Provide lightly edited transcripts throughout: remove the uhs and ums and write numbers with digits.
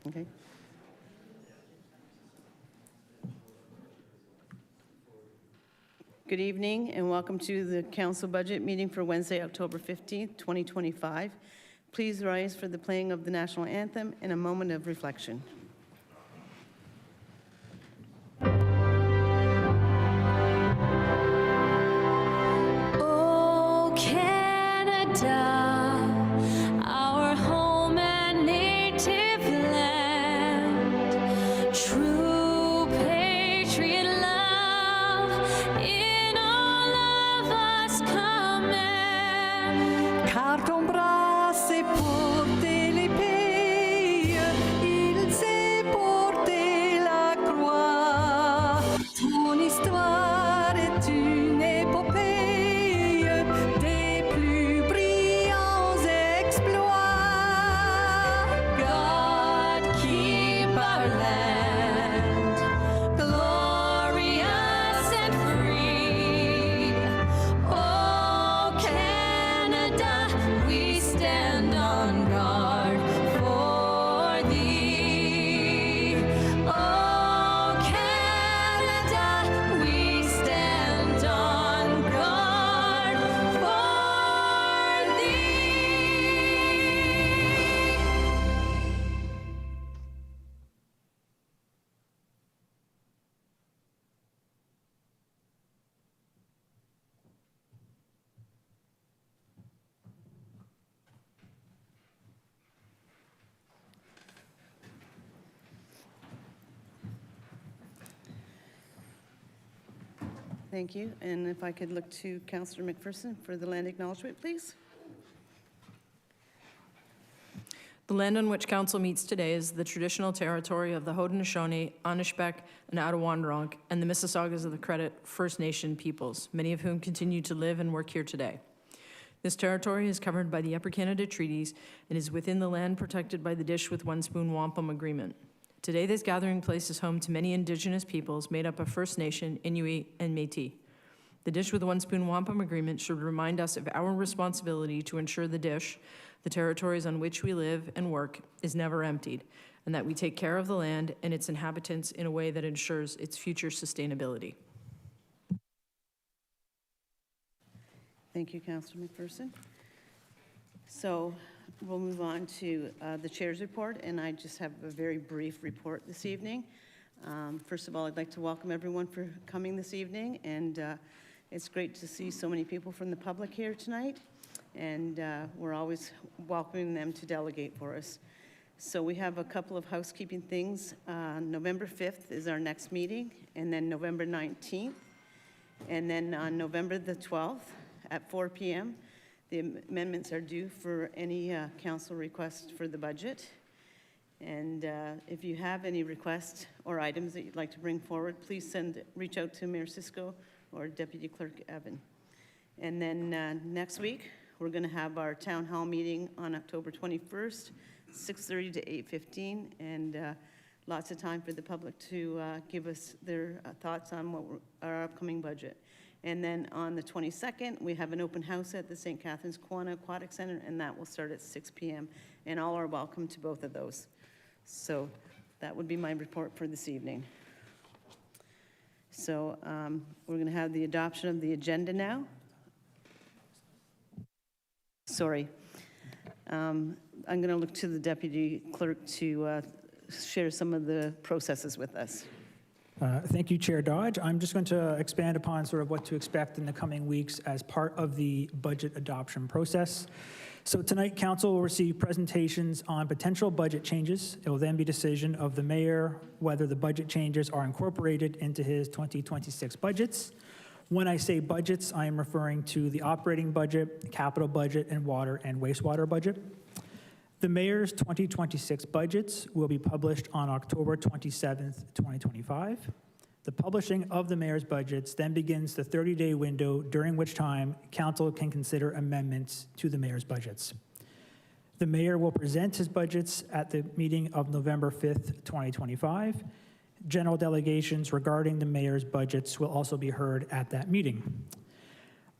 Okay. Good evening and welcome to the Council Budget Meeting for Wednesday, October 15th, 2025. Please rise for the playing of the National Anthem and a moment of reflection. Oh, Canada, our home and native land, true patriot love in all of us command. Car ton bras s'est porté l'épée, il s'est porté la croix. Ton histoire est une épopée des plus brillants exploits. God keep our land glorious and free. Oh, Canada, we stand on guard for thee. Oh, Canada, we stand on guard for thee. Thank you. And if I could look to Councillor McPherson for the land acknowledgement, please. The land on which Council meets today is the traditional territory of the Haudenosaunee, Anishbek, and Attawandaron, and the Mississaugas of the Credit First Nation peoples, many of whom continue to live and work here today. This territory is covered by the Upper Canada Treaties and is within the land protected by the Dish with One Spoon Wampum Agreement. Today, this gathering place is home to many Indigenous peoples made up of First Nation, Inuit, and Métis. The Dish with One Spoon Wampum Agreement should remind us of our responsibility to ensure the Dish, the territories on which we live and work, is never emptied, and that we take care of the land and its inhabitants in a way that ensures its future sustainability. Thank you, Councillor McPherson. So we'll move on to the chair's report, and I just have a very brief report this evening. First of all, I'd like to welcome everyone for coming this evening, and it's great to see so many people from the public here tonight, and we're always welcoming them to delegate for us. So we have a couple of housekeeping things. November 5th is our next meeting, and then November 19th, and then on November the 12th at 4 p.m., the amendments are due for any council request for the budget. And if you have any requests or items that you'd like to bring forward, please reach out to Mayor Cisco or Deputy Clerk Evan. And then next week, we're going to have our town hall meeting on October 21st, 6:30 to 8:15, and lots of time for the public to give us their thoughts on our upcoming budget. And then on the 22nd, we have an open house at the St. Catharines Kiwanis Aquatic Center, and that will start at 6 p.m. And all are welcome to both of those. So that would be my report for this evening. So we're going to have the adoption of the agenda now. Sorry. I'm going to look to the Deputy Clerk to share some of the processes with us. Thank you, Chair Dodge. I'm just going to expand upon sort of what to expect in the coming weeks as part of the budget adoption process. So tonight, Council will receive presentations on potential budget changes. It will then be decision of the Mayor whether the budget changes are incorporated into his 2026 budgets. When I say budgets, I am referring to the operating budget, capital budget, and water and wastewater budget. The Mayor's 2026 budgets will be published on October 27th, 2025. The publishing of the Mayor's budgets then begins the 30-day window during which time Council can consider amendments to the Mayor's budgets. The Mayor will present his budgets at the meeting of November 5th, 2025. General delegations regarding the Mayor's budgets will also be heard at that meeting.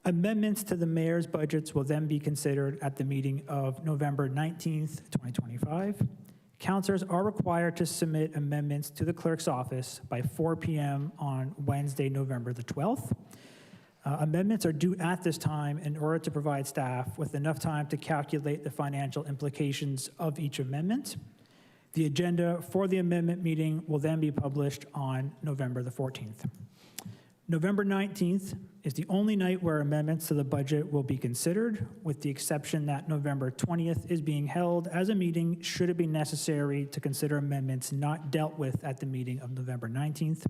Amendments to the Mayor's budgets will then be considered at the meeting of November 19th, 2025. Councilors are required to submit amendments to the clerk's office by 4 p.m. on Wednesday, November the 12th. Amendments are due at this time in order to provide staff with enough time to calculate the financial implications of each amendment. The agenda for the amendment meeting will then be published on November the 14th. November 19th is the only night where amendments to the budget will be considered, with the exception that November 20th is being held as a meeting should it be necessary to consider amendments not dealt with at the meeting of November 19th.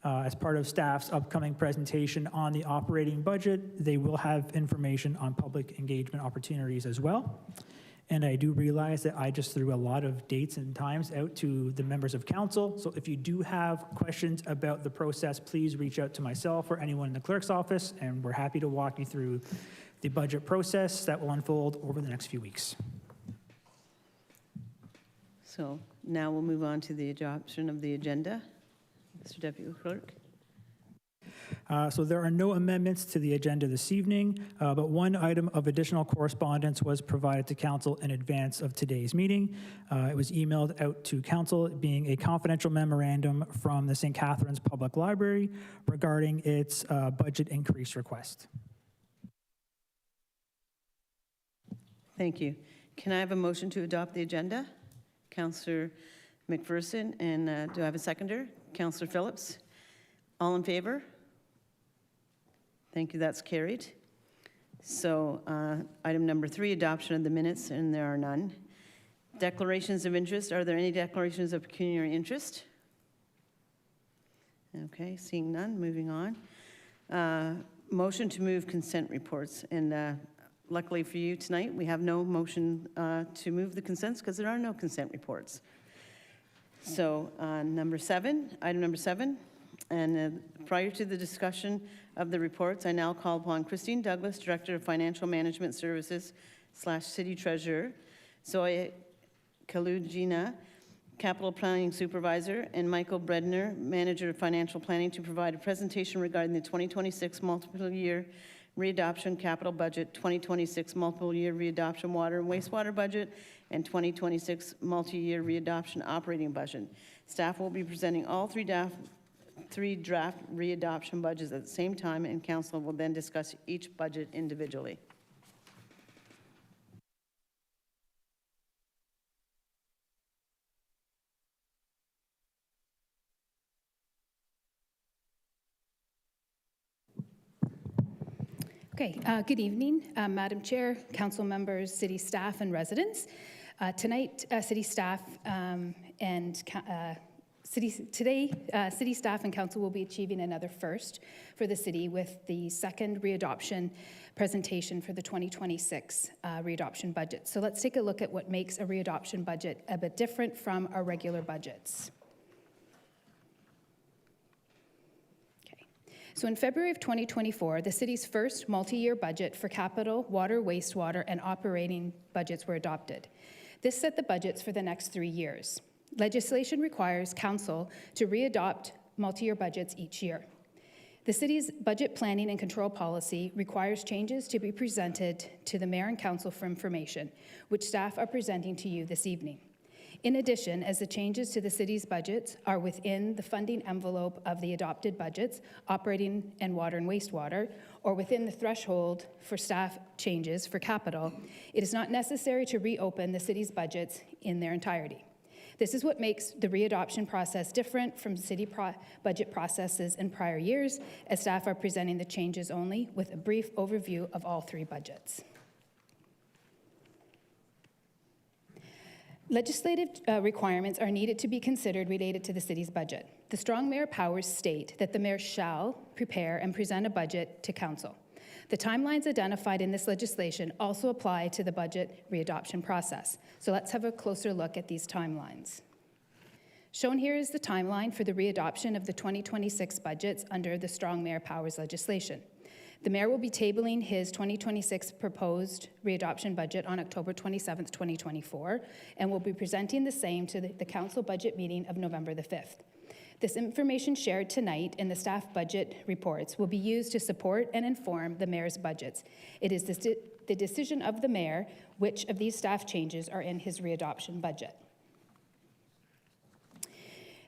As part of staff's upcoming presentation on the operating budget, they will have information on public engagement opportunities as well. And I do realize that I just threw a lot of dates and times out to the members of council. So if you do have questions about the process, please reach out to myself or anyone in the clerk's office, and we're happy to walk you through the budget process that will unfold over the next few weeks. So now we'll move on to the adoption of the agenda. Mr. Deputy Clerk. So there are no amendments to the agenda this evening, but one item of additional correspondence was provided to council in advance of today's meeting. It was emailed out to council, being a confidential memorandum from the St. Catharines Public Library regarding its budget increase request. Thank you. Can I have a motion to adopt the agenda? Councillor McPherson, and do I have a seconder? Councillor Phillips. All in favor? Thank you, that's carried. So item number 3, adoption of the minutes, and there are none. Declarations of interest, are there any declarations of pecuniary interest? Okay, seeing none, moving on. Motion to move consent reports, and luckily for you tonight, we have no motion to move the consents because there are no consent reports. So item number 7, and prior to the discussion of the reports, I now call upon Christine Douglas, Director of Financial Management Services / City Treasurer, Zoya Kalugina, Capital Planning Supervisor, and Michael Bredner, Manager of Financial Planning, to provide a presentation regarding the 2026 multiple year readoption capital budget, 2026 multiple year readoption water and wastewater budget, and 2026 multi-year readoption operating budget. Staff will be presenting all three draft readoption budgets at the same time, and council will then discuss each budget individually. Okay, good evening, Madam Chair, council members, city staff, and residents. Tonight, city staff city staff and council will be achieving another first for the city with the second readoption presentation for the 2026 readoption budget. So let's take a look at what makes a readoption budget a bit different from our regular budgets. So in February of 2024, the city's first multi-year budget for capital, water, wastewater, and operating budgets were adopted. This set the budgets for the next 3 years. Legislation requires council to readopt multi-year budgets each year. The city's budget planning and control policy requires changes to be presented to the mayor and council for information, which staff are presenting to you this evening. In addition, as the changes to the city's budgets are within the funding envelope of the adopted budgets, operating and water and wastewater, or within the threshold for staff changes for capital, it is not necessary to reopen the city's budgets in their entirety. This is what makes the readoption process different from city budget processes in prior years, as staff are presenting the changes only with a brief overview of all 3 budgets. Legislative requirements are needed to be considered related to the city's budget. The strong mayor powers state that the mayor shall prepare and present a budget to council. The timelines identified in this legislation also apply to the budget readoption process. So let's have a closer look at these timelines. Shown here is the timeline for the readoption of the 2026 budgets under the strong mayor powers legislation. The mayor will be tabling his 2026 proposed readoption budget on October 27th, 2024, and will be presenting the same to the council budget meeting of November the 5th. This information shared tonight in the staff budget reports will be used to support and inform the mayor's budgets. It is the decision of the mayor which of these staff changes are in his readoption budget.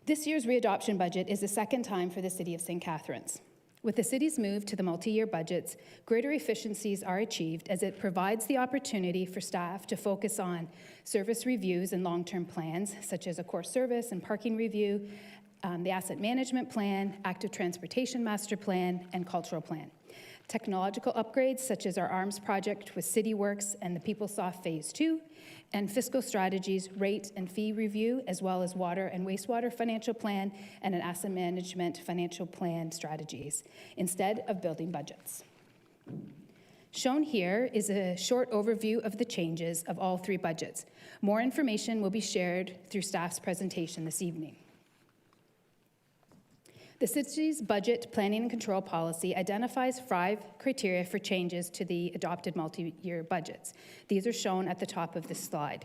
This year's readoption budget is the second time for the City of St. Catharines. With the city's move to the multi-year budgets, greater efficiencies are achieved as it provides the opportunity for staff to focus on service reviews and long-term plans, such as a core service and parking review, the asset management plan, active transportation master plan, and cultural plan. Technological upgrades, such as our ARMS project with CityWorks and the PeopleSoft Phase 2, and fiscal strategies, rate and fee review, as well as water and wastewater financial plan and an asset management financial plan strategies, instead of building budgets. Shown here is a short overview of the changes of all three budgets. More information will be shared through staff's presentation this evening. The city's budget planning and control policy identifies 5 criteria for changes to the adopted multi-year budgets. These are shown at the top of this slide.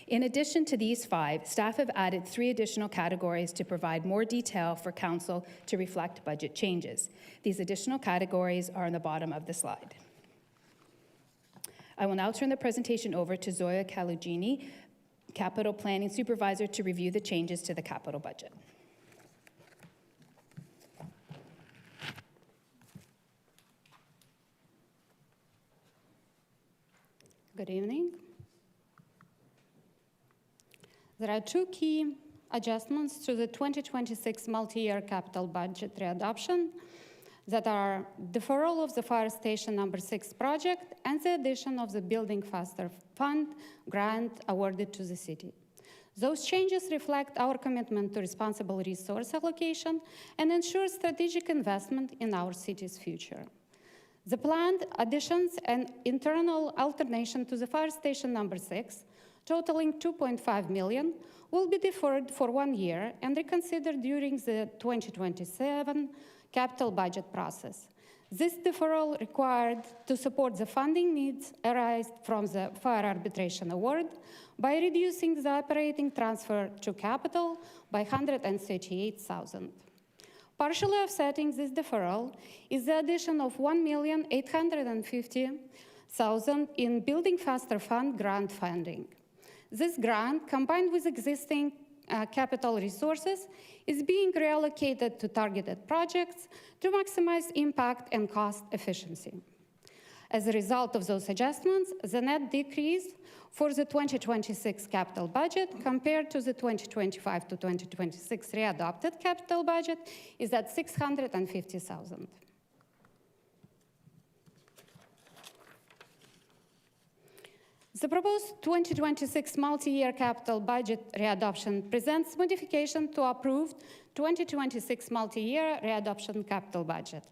In addition to these 5, staff have added 3 additional categories to provide more detail for council to reflect budget changes. These additional categories are on the bottom of the slide. I will now turn the presentation over to Zoya Kalugini, Capital Planning Supervisor, to review the changes to the capital budget. Good evening. There are 2 key adjustments to the 2026 multi-year capital budget readoption that are deferral of the Fire Station number 6 project and the addition of the Building Faster Fund grant awarded to the city. Those changes reflect our commitment to responsible resource allocation and ensure strategic investment in our city's future. The planned additions and internal alternation to the Fire Station number 6, totaling $2.5 million, will be deferred for 1 year and reconsidered during the 2027 capital budget process. This deferral required to support the funding needs arising from the fire arbitration award by reducing the operating transfer to capital by $138,000. Partially offsetting this deferral is the addition of $1,850,000 in Building Faster Fund grant funding. This grant, combined with existing capital resources, is being reallocated to targeted projects to maximize impact and cost efficiency. As a result of those adjustments, the net decrease for the 2026 capital budget compared to the 2025 to 2026 readopted capital budget is at $650,000. The proposed 2026 multi-year capital budget readoption presents modification to approved 2026 multi-year readoption capital budget.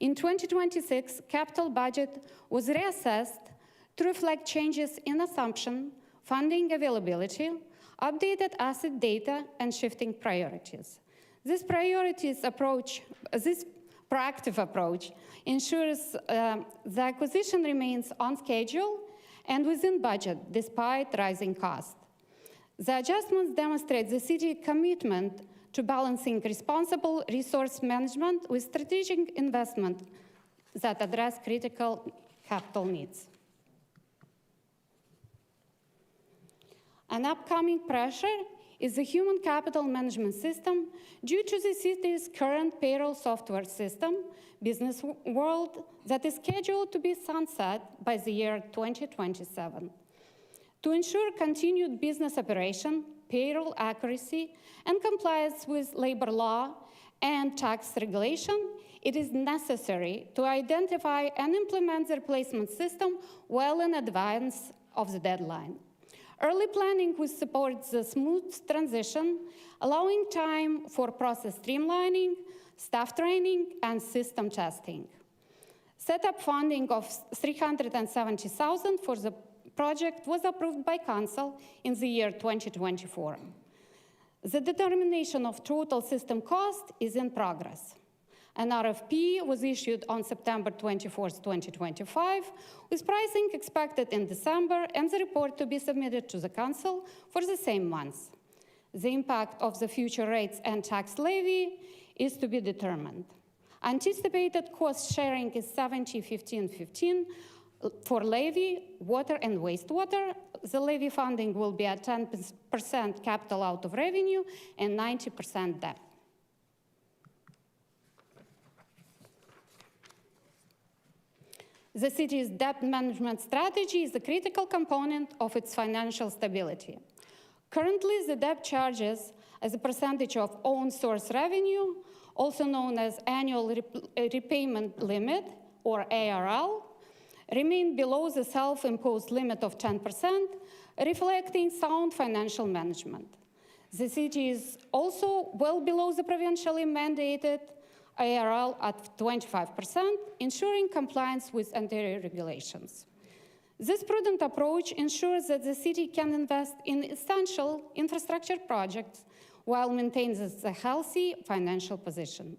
In 2026, capital budget was reassessed to reflect changes in assumption, funding availability, updated asset data, and shifting priorities. This proactive approach ensures the acquisition remains on schedule and within budget despite rising costs. The adjustments demonstrate the city's commitment to balancing responsible resource management with strategic investment that address critical capital needs. An upcoming pressure is the human capital management system due to the city's current payroll software system, Business World, that is scheduled to be sunset by the year 2027. To ensure continued business operation, payroll accuracy, and compliance with labor law and tax regulation, it is necessary to identify and implement the replacement system well in advance of the deadline. Early planning will support the smooth transition, allowing time for process streamlining, staff training, and system testing. Setup funding of $370,000 for the project was approved by Council in the year 2024. The determination of total system cost is in progress. An RFP was issued on September 24, 2025, with pricing expected in December and the report to be submitted to the Council for the same month. The impact of the future rates and tax levy is to be determined. Anticipated cost sharing is 70-15-15, For levy, water, and wastewater, the levy funding will be at 10% capital out of revenue and 90% debt. The city's debt management strategy is a critical component of its financial stability. Currently, the debt charges as a percentage of own source revenue, also known as annual repayment limit, or ARL, remain below the self-imposed limit of 10%, reflecting sound financial management. The city is also well below the provincially mandated ARL at 25%, ensuring compliance with Ontario regulations. This prudent approach ensures that the city can invest in essential infrastructure projects while maintaining a healthy financial position.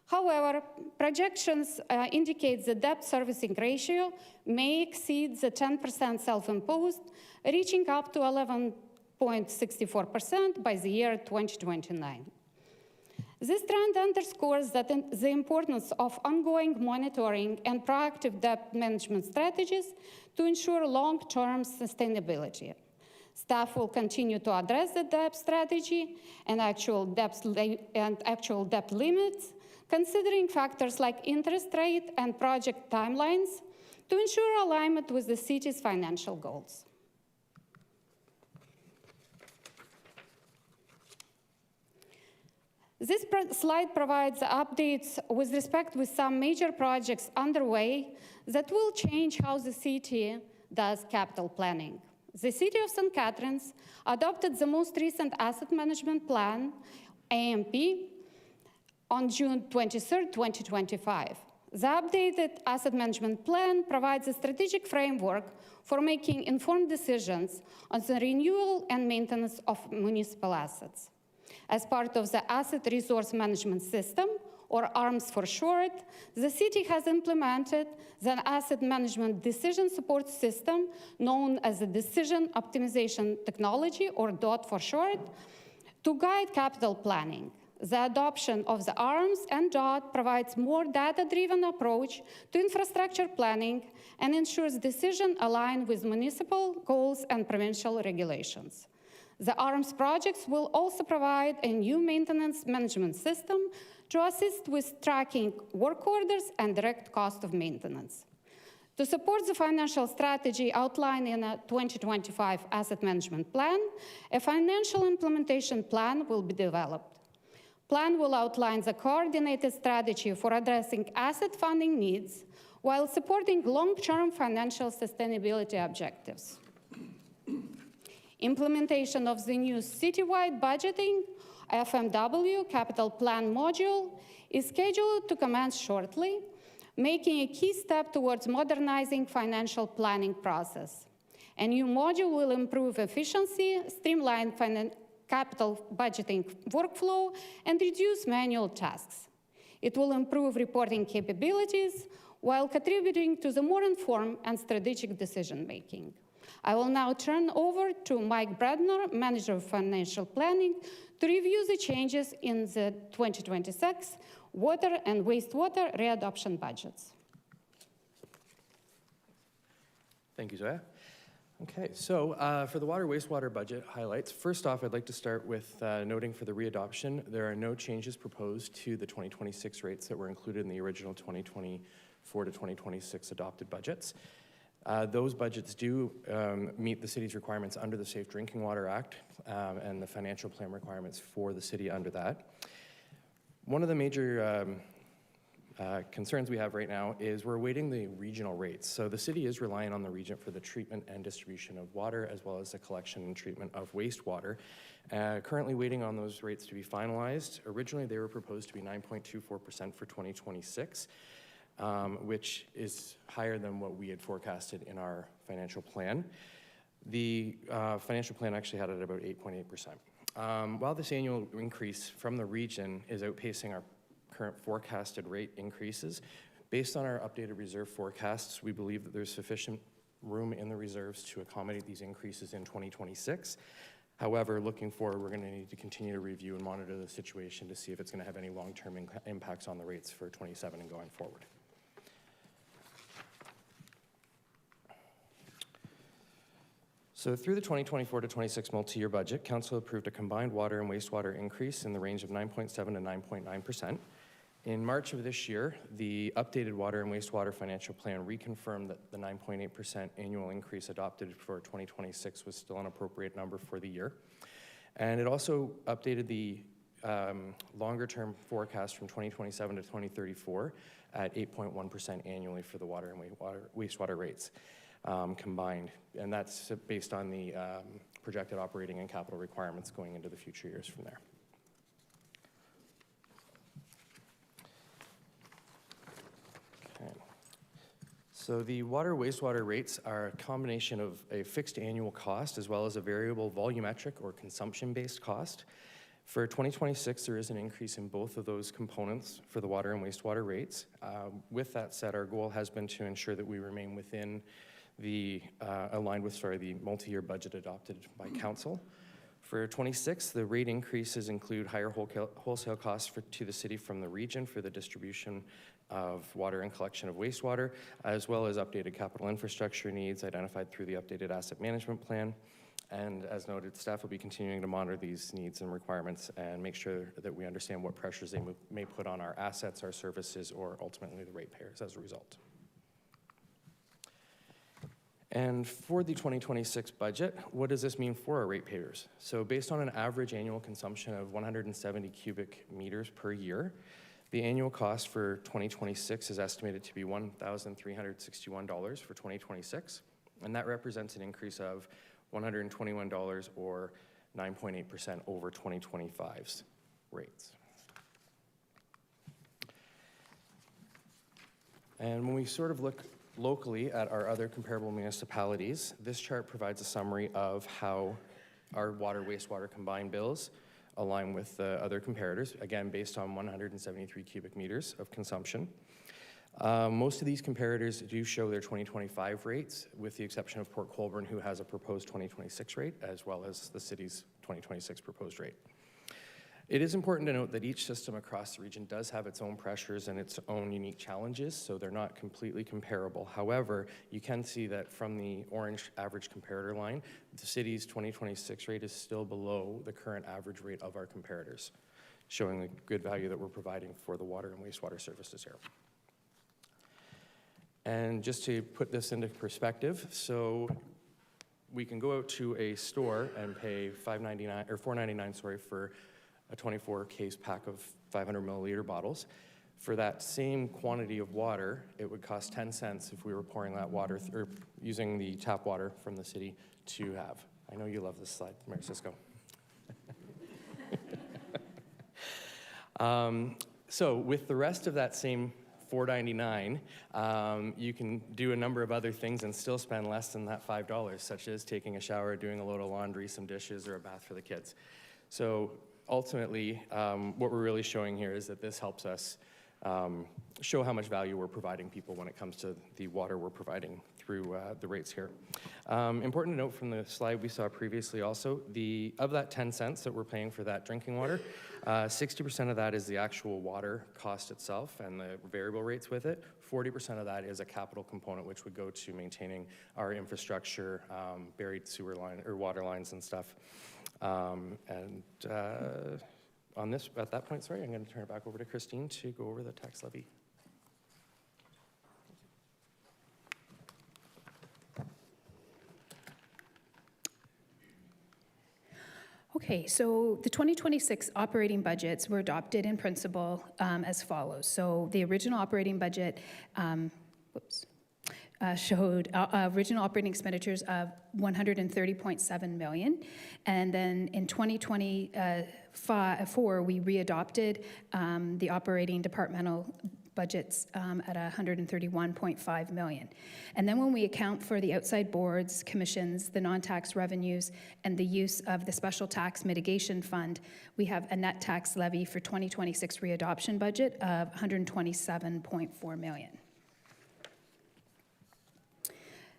However, projections indicate the debt servicing ratio may exceed the 10% self-imposed, reaching up to 11.64% by the year 2029. This trend underscores that the importance of ongoing monitoring and proactive debt management strategies to ensure long-term sustainability. Staff will continue to address the debt strategy and actual debt limits, considering factors like interest rate and project timelines to ensure alignment with the city's financial goals. This slide provides updates with respect to some major projects underway that will change how the city does capital planning. The City of St. Catharines adopted the most recent asset management plan, AMP, on June 23, 2025. The updated asset management plan provides a strategic framework for making informed decisions on the renewal and maintenance of municipal assets. As part of the Asset Resource Management System, or ARMS for short, the city has implemented the Asset Management Decision Support System, known as the Decision Optimization Technology, or DOT for short, to guide capital planning. The adoption of the ARMS and DOT provides more data-driven approach to infrastructure planning and ensures decisions align with municipal goals and provincial regulations. The ARMS projects will also provide a new maintenance management system to assist with tracking work orders and direct cost of maintenance. To support the financial strategy outlined in a 2025 asset management plan, a financial implementation plan will be developed. Plan will outline the coordinated strategy for addressing asset funding needs while supporting long-term financial sustainability objectives. Implementation of the new citywide budgeting, FMW, capital plan module, is scheduled to commence shortly, making a key step towards modernizing financial planning process. A new module will improve efficiency, streamline capital budgeting workflow, and reduce manual tasks. It will improve reporting capabilities while contributing to the more informed and strategic decision-making. I will now turn over to Mike Bradner, Manager of Financial Planning, to review the changes in the 2026 water and wastewater readoption budgets. Thank you, Zoya. Okay, so for the water wastewater budget highlights, first off, I'd like to start with noting for the readoption, there are no changes proposed to the 2026 rates that were included in the original 2024 to 2026 adopted budgets. Those budgets do meet the city's requirements under the Safe Drinking Water Act and the financial plan requirements for the city under that. One of the major concerns we have right now is we're awaiting the regional rates. So the city is relying on the region for the treatment and distribution of water, as well as the collection and treatment of wastewater. Currently waiting on those rates to be finalized. Originally, they were proposed to be 9.24% for 2026. Which is higher than what we had forecasted in our financial plan. The financial plan actually had it at about 8.8%. While this annual increase from the region is outpacing our current forecasted rate increases, based on our updated reserve forecasts, we believe that there's sufficient room in the reserves to accommodate these increases in 2026. However, looking forward, we're going to need to continue to review and monitor the situation to see if it's going to have any long-term impacts on the rates for 27 and going forward. So through the 2024 to 26 multi-year budget, Council approved a combined water and wastewater increase in the range of 9.7 to 9.9%. In March of this year, the updated water and wastewater financial plan reconfirmed that the 9.8% annual increase adopted for 2026 was still an appropriate number for the year. And it also updated the longer-term forecast from 2027 to 2034 at 8.1% annually for the water and wastewater rates combined. And that's based on the projected operating and capital requirements going into the future years from there. Okay. So the water wastewater rates are a combination of a fixed annual cost as well as a variable volumetric or consumption-based cost. For 2026, there is an increase in both of those components for the water and wastewater rates. With that said, our goal has been to ensure that we remain within the, aligned with, the multi-year budget adopted by council. For 26, the rate increases include higher wholesale costs to the city from the region for the distribution of water and collection of wastewater, as well as updated capital infrastructure needs identified through the updated asset management plan. And as noted, staff will be continuing to monitor these needs and requirements and make sure that we understand what pressures they may put on our assets, our services, or ultimately the ratepayers as a result. And for the 2026 budget, what does this mean for our ratepayers? So based on an average annual consumption of 170 cubic meters per year, the annual cost for 2026 is estimated to be $1,361 for 2026, and that represents an increase of $121 or 9.8% over 2025's rates. And when we sort of look locally at our other comparable municipalities, this chart provides a summary of how our water wastewater combined bills align with the other comparators, again based on 173 cubic meters of consumption. Most of these comparators do show their 2025 rates, with the exception of Port Colborne, who has a proposed 2026 rate, as well as the city's 2026 proposed rate. It is important to note that each system across the region does have its own pressures and its own unique challenges, so they're not completely comparable. However, you can see that from the orange average comparator line, the city's 2026 rate is still below the current average rate of our comparators, showing the good value that we're providing for the water and wastewater services here. And just to put this into perspective, so we can go out to a store and pay $4.99 for a 24-case pack of 500 milliliter bottles. For that same quantity of water, it would cost 10 cents if we were pouring that water or using the tap water from the city to have. I know you love this slide, Mayor Cisco. So with the rest of that same $4.99, you can do a number of other things and still spend less than that $5, such as taking a shower, doing a load of laundry, some dishes, or a bath for the kids. So ultimately, what we're really showing here is that this helps us show how much value we're providing people when it comes to the water we're providing through the rates here. Important to note from the slide we saw previously also, of that 10 cents that we're paying for that drinking water, 60% of that is the actual water cost itself and the variable rates with it. 40% of that is a capital component, which would go to maintaining our infrastructure, buried sewer line or water lines and stuff. At that point, I'm going to turn it back over to Christine to go over the tax levy. Okay, so the 2026 operating budgets were adopted in principle as follows. So the original operating budget showed original operating expenditures of $130.7 million. And then in 2024, we readopted the operating departmental budgets at $131.5 million. And then when we account for the outside boards, commissions, the non-tax revenues, and the use of the special tax mitigation fund, we have a net tax levy for 2026 readoption budget of $127.4 million.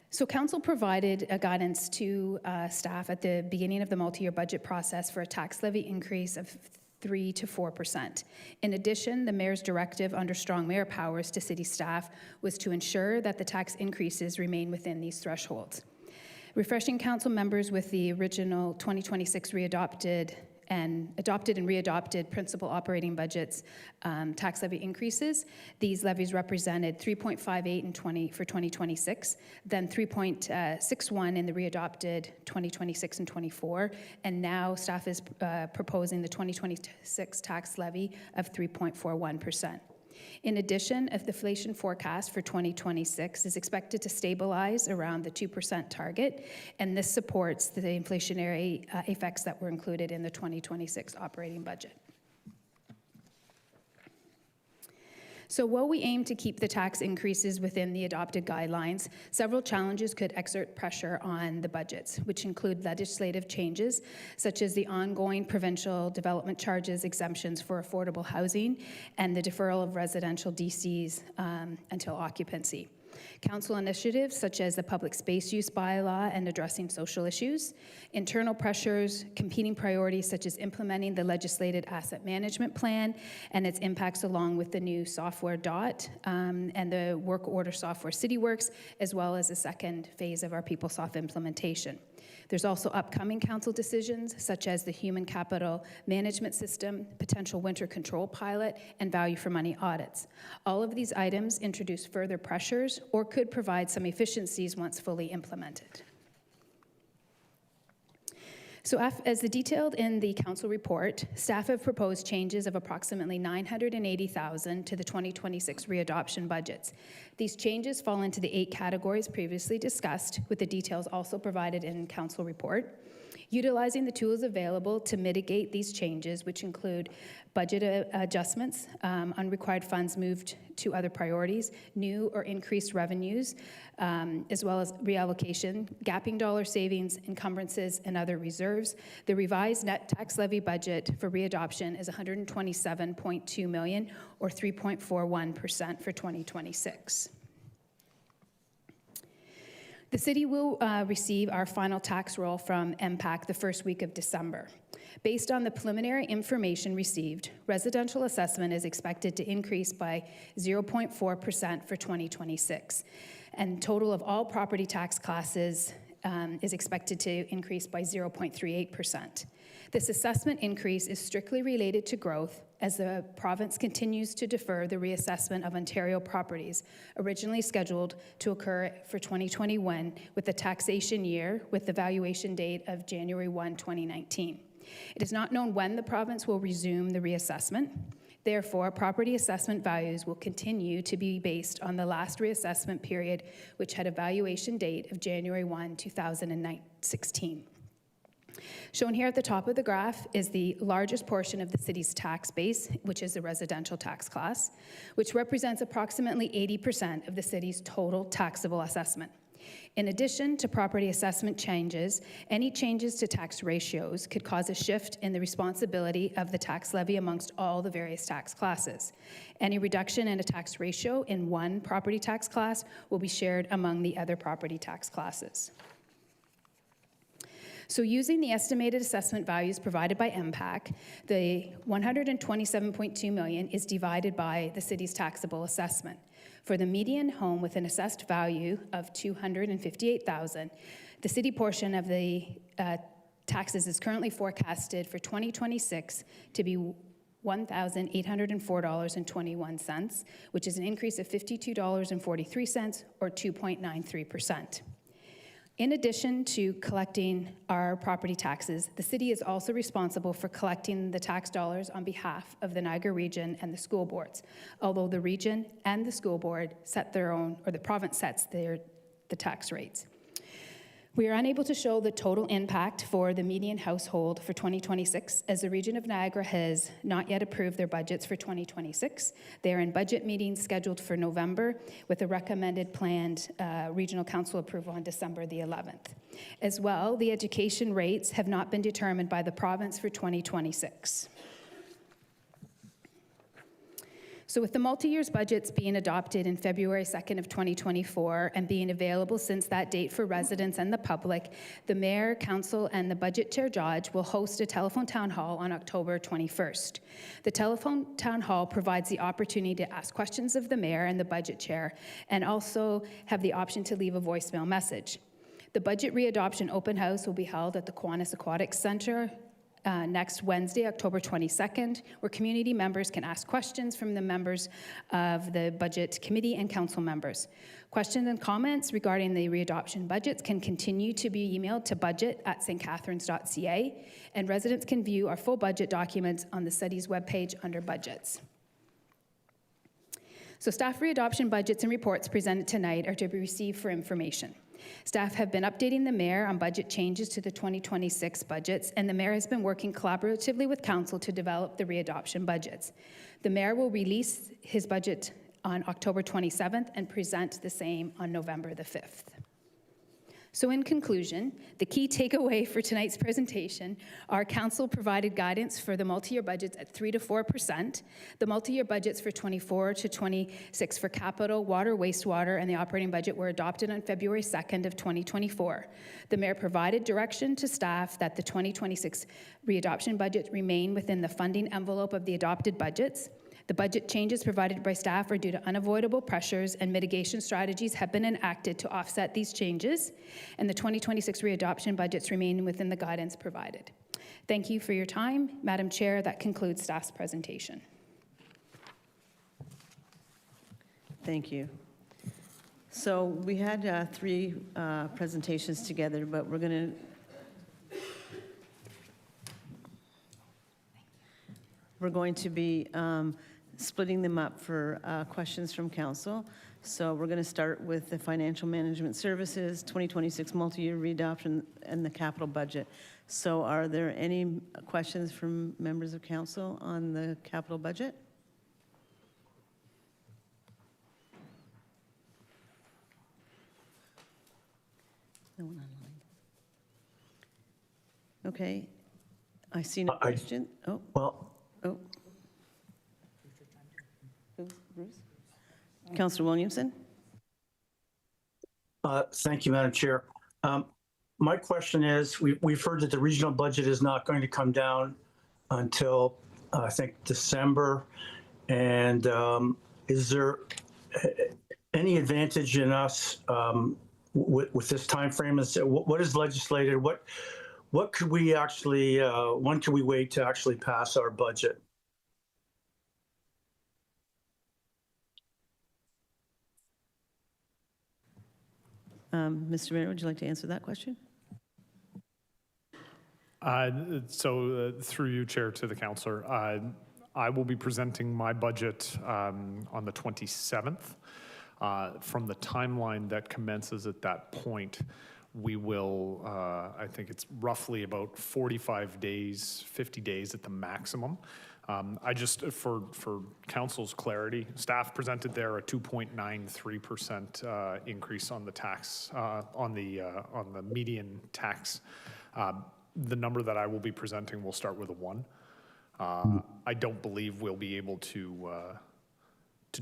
So council provided a guidance to staff at the beginning of the multi-year budget process for a tax levy increase of 3 to 4%. In addition, the mayor's directive under strong mayor powers to city staff was to ensure that the tax increases remain within these thresholds. Refreshing council members with the original 2026 adopted and readopted principal operating budgets tax levy increases. These levies represented 3.58 for 2026, then 3.61 in the readopted 2026 and 24, and now staff is proposing the 2026 tax levy of 3.41%. In addition, a deflation forecast for 2026 is expected to stabilize around the 2% target, and this supports the inflationary effects that were included in the 2026 operating budget. So while we aim to keep the tax increases within the adopted guidelines, several challenges could exert pressure on the budgets, which include legislative changes, such as the ongoing provincial development charges exemptions for affordable housing and the deferral of residential DCs until occupancy. Council initiatives such as the public space use bylaw and addressing social issues, internal pressures, competing priorities such as implementing the legislated asset management plan and its impacts along with the new software DOT and the work order software CityWorks, as well as the second phase of our PeopleSoft implementation. There's also upcoming council decisions such as the human capital management system, potential winter control pilot, and value for money audits. All of these items introduce further pressures or could provide some efficiencies once fully implemented. So as detailed in the council report, staff have proposed changes of approximately $980,000 to the 2026 readoption budgets. These changes fall into the 8 categories previously discussed, with the details also provided in council report. Utilizing the tools available to mitigate these changes, which include budget adjustments, unrequired funds moved to other priorities, new or increased revenues, as well as reallocation, gapping dollar savings, encumbrances, and other reserves. The revised net tax levy budget for readoption is $127.2 million, or 3.41% for 2026. The city will receive our final tax roll from MPAC the first week of December. Based on the preliminary information received, residential assessment is expected to increase by 0.4% for 2026, and total of all property tax classes is expected to increase by 0.38%. This assessment increase is strictly related to growth as the province continues to defer the reassessment of Ontario properties originally scheduled to occur for 2021 with the taxation year with the valuation date of January 1, 2019. It is not known when the province will resume the reassessment. Therefore, property assessment values will continue to be based on the last reassessment period, which had a valuation date of January 1, 2016. Shown here at the top of the graph is the largest portion of the city's tax base, which is the residential tax class, which represents approximately 80% of the city's total taxable assessment. In addition to property assessment changes, any changes to tax ratios could cause a shift in the responsibility of the tax levy amongst all the various tax classes. Any reduction in a tax ratio in one property tax class will be shared among the other property tax classes. So using the estimated assessment values provided by MPAC, the $127.2 million is divided by the city's taxable assessment. For the median home with an assessed value of $258,000, the city portion of the taxes is currently forecasted for 2026 to be $1,804.21, which is an increase of $52.43 or 2.93%. In addition to collecting our property taxes, the city is also responsible for collecting the tax dollars on behalf of the Niagara region and the school boards, although the region and the school board set their own, or the province sets the tax rates. We are unable to show the total impact for the median household for 2026, as the region of Niagara has not yet approved their budgets for 2026. They are in budget meetings scheduled for November with a recommended planned regional council approval on December the 11th. As well, the education rates have not been determined by the province for 2026. So with the multi-years budgets being adopted in February 2nd of 2024 and being available since that date for residents and the public, the Mayor, Council, and the Budget Chair Judge will host a telephone town hall on October 21st. The telephone town hall provides the opportunity to ask questions of the Mayor and the Budget Chair, and also have the option to leave a voicemail message. The budget readoption open house will be held at the Kiwanis Aquatic Center next Wednesday, October 22nd, where community members can ask questions from the members of the Budget Committee and council members. Questions and comments regarding the readoption budgets can continue to be emailed to budget@stcatharines.ca, and residents can view our full budget documents on the city's webpage under budgets. So staff readoption budgets and reports presented tonight are to be received for information. Staff have been updating the mayor on budget changes to the 2026 budgets, and the mayor has been working collaboratively with council to develop the readoption budgets. The mayor will release his budget on October 27th and present the same on November the 5th. So in conclusion, the key takeaway for tonight's presentation are council provided guidance for the multi-year budgets at 3 to 4%. The multi-year budgets for 24 to 26 for capital, water, wastewater, and the operating budget were adopted on February 2nd of 2024. The mayor provided direction to staff that the 2026 readoption budget remain within the funding envelope of the adopted budgets. The budget changes provided by staff are due to unavoidable pressures, and mitigation strategies have been enacted to offset these changes, and the 2026 readoption budgets remain within the guidance provided. Thank you for your time. Madam Chair, that concludes staff's presentation. Thank you. So we had three presentations together, but we're going to be splitting them up for questions from council. So we're going to start with the financial management services, 2026 multi-year readoption, and the capital budget. So are there any questions from members of council on the capital budget? No one online. Okay. I see no question. Oh. Well, Oh. Bruce? Councillor Williamson? thank you, Madam Chair. My question is, we've heard that the regional budget is not going to come down until, I think, December. And is there any advantage in us with this time frame? What is legislated? What could we actually, when can we wait to actually pass our budget? Mr. Mayor, would you like to answer that question? Through you, Chair, to the councillor, I will be presenting my budget on the 27th. From the timeline that commences at that point, we will, I think it's roughly about 45 days, 50 days at the maximum. I just, for council's clarity, staff presented there a 2.93% increase on the tax, on the median tax. The number that I will be presenting will start with a 1. I don't believe we'll be able to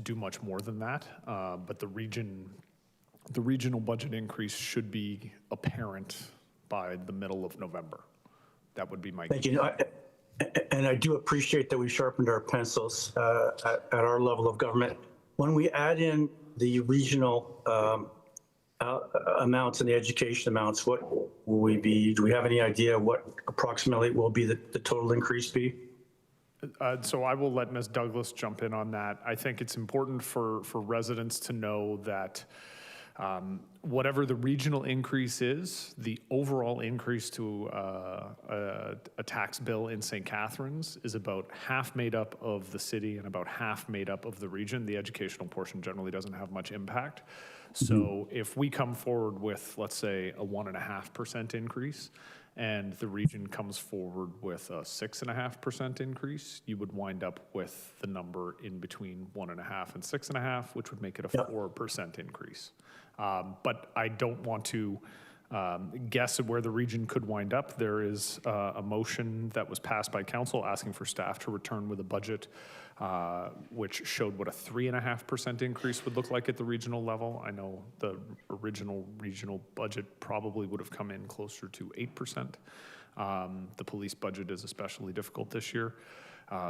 do much more than that, but the regional budget increase should be apparent by the middle of November. That would be my. Thank you. And I do appreciate that we sharpened our pencils at our level of government. When we add in the regional amounts and the education amounts, what will we be? Do we have any idea what approximately will be the total increase be? So I will let Ms. Douglas jump in on that. I think it's important for residents to know that whatever the regional increase is, the overall increase to a tax bill in St. Catharines is about half made up of the city and about half made up of the region. The educational portion generally doesn't have much impact. So if we come forward with, let's say, a 1.5% increase, and the region comes forward with a 6.5% increase, you would wind up with the number in between 1.5 and 6.5, which would make it a 4% increase. But I don't want to guess at where the region could wind up. There is a motion that was passed by council asking for staff to return with a budget which showed what a 3.5% increase would look like at the regional level. I know the original regional budget probably would have come in closer to 8%. The police budget is especially difficult this year.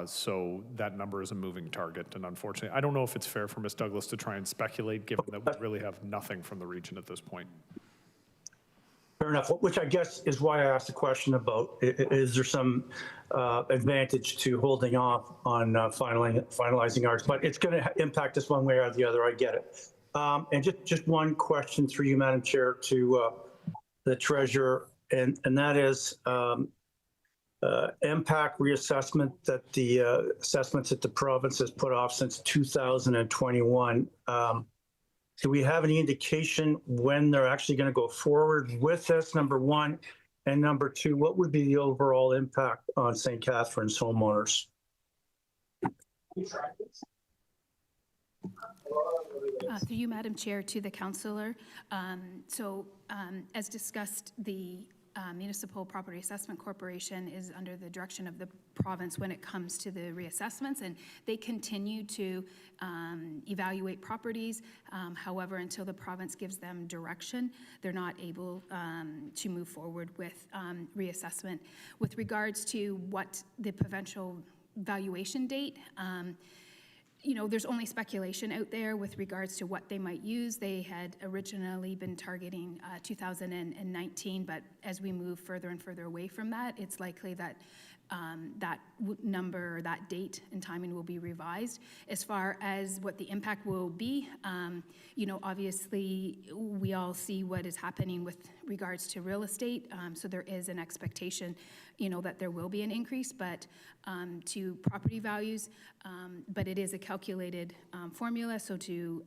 So that number is a moving target. And unfortunately, I don't know if it's fair for Ms. Douglas to try and speculate, given that we really have nothing from the region at this point. Fair enough, which I guess is why I asked the question about, is there some advantage to holding off on finalizing ours? But it's going to impact us one way or the other, I get it. And just one question through you, Madam Chair, to the treasurer, and that is impact reassessment that the assessments that the province has put off since 2021. Do we have any indication when they're actually going to go forward with this, number one? And number two, what would be the overall impact on St. Catharines homeowners? Through you, Madam Chair, to the councillor. As discussed, the Municipal Property Assessment Corporation is under the direction of the province when it comes to the reassessments, and they continue to evaluate properties. However, until the province gives them direction, they're not able to move forward with reassessment. With regards to what the provincial valuation date, there's only speculation out there with regards to what they might use. They had originally been targeting 2019, but as we move further and further away from that, it's likely that that number or that date and timing will be revised. As far as what the impact will be, obviously we all see what is happening with regards to real estate. So there is an expectation, that there will be an increase, but to property values, but it is a calculated formula. So to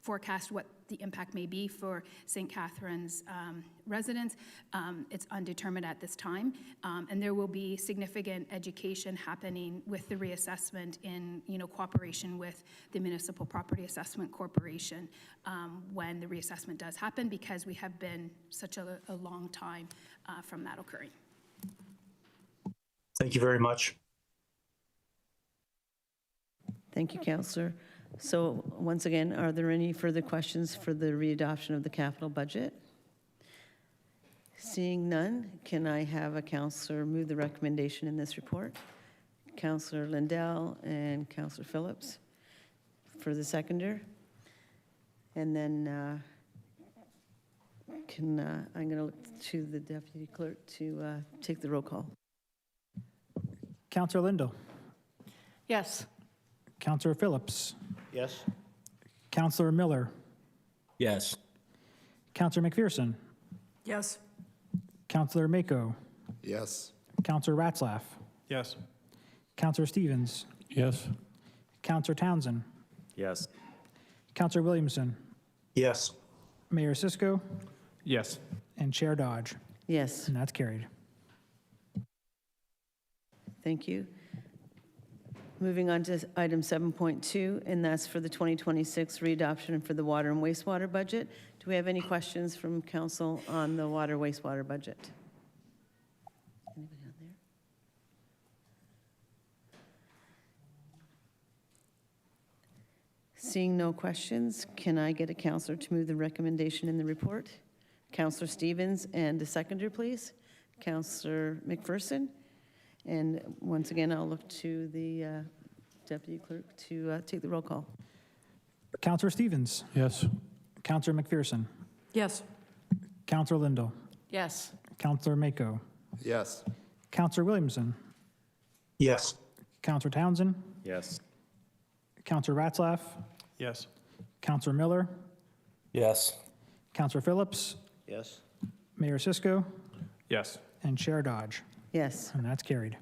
forecast what the impact may be for St. Catharines residents, it's undetermined at this time. And there will be significant education happening with the reassessment in cooperation with the Municipal Property Assessment Corporation when the reassessment does happen, because we have been such a long time from that occurring. Thank you very much. Thank you, Councillor. So once again, are there any further questions for the readoption of the capital budget? Seeing none, can I have a councillor move the recommendation in this report? Councillor Lindell and Councillor Phillips for the seconder. And then I'm going to look to the deputy clerk to take the roll call. Councillor Lindell. Yes. Councillor Phillips. Yes. Councillor Miller. Yes. Councillor McPherson. Yes. Councillor Mako. Yes. Councillor Ratzlaff. Yes. Councillor Stevens. Yes. Councillor Townsend. Yes. Councillor Williamson. Yes. Mayor Sisko. Yes. And Chair Dodge. Yes, And that's carried. thank you. Moving on to item 7.2, and that's for the 2026 readoption for the water and wastewater budget. Do we have any questions from council on the water wastewater budget? Anybody out there? Seeing no questions, can I get a councillor to move the recommendation in the report? Councillor Stevens, and a seconder, please. Councillor McPherson. And once again, I'll look to the deputy clerk to take the roll call. Councillor Stevens. Yes. Councillor McPherson. Yes. Councillor Lindell. Yes. Councillor Mako. Yes. Councillor Williamson. Yes. Councillor Townsend. Yes. Councillor Ratzlaff. Yes. Councillor Miller. Yes. Councillor Phillips. Yes. Mayor Sisko. Yes. And Chair Dodge. Yes, And that's carried.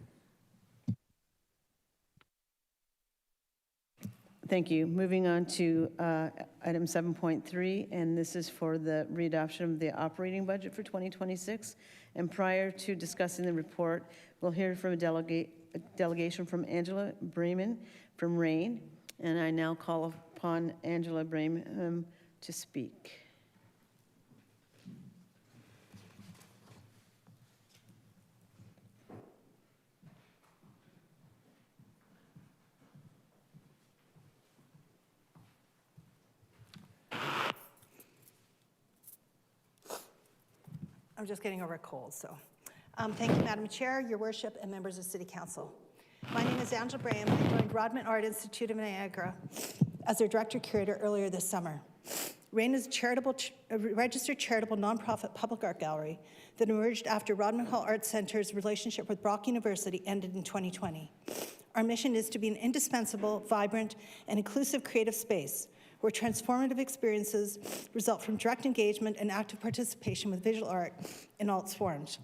thank you. Moving on to item 7.3, and this is for the readoption of the operating budget for 2026. And prior to discussing the report, we'll hear from a delegation from Angela Bremen from Rain. And I now call upon Angela Bremen to speak. I'm just getting over a cold, so. Thank you, Madam Chair, Your Worship, and members of City Council. My name is Angela Braham. I joined Rodman Art Institute of Niagara as their Director Curator earlier this summer. RAIN is a registered charitable nonprofit public art gallery that emerged after Rodman Hall Arts Center's relationship with Brock University ended in 2020. Our mission is to be an indispensable, vibrant, and inclusive creative space where transformative experiences result from direct engagement and active participation with visual art in all its forms.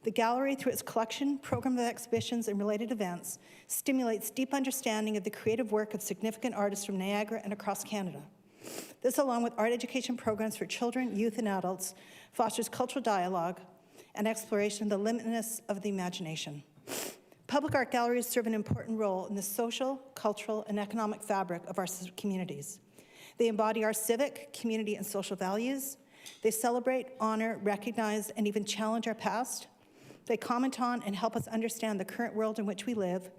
The gallery, through its collection, program of exhibitions, and related events, stimulates deep understanding of the creative work of significant artists from Niagara and across Canada. This, along with art education programs for children, youth, and adults, fosters cultural dialogue and exploration of the limitlessness of the imagination. Public art galleries serve an important role in the social, cultural, and economic fabric of our communities. They embody our civic, community, and social values. They celebrate, honor, recognize, and even challenge our past. They comment on and help us understand the current world in which we live,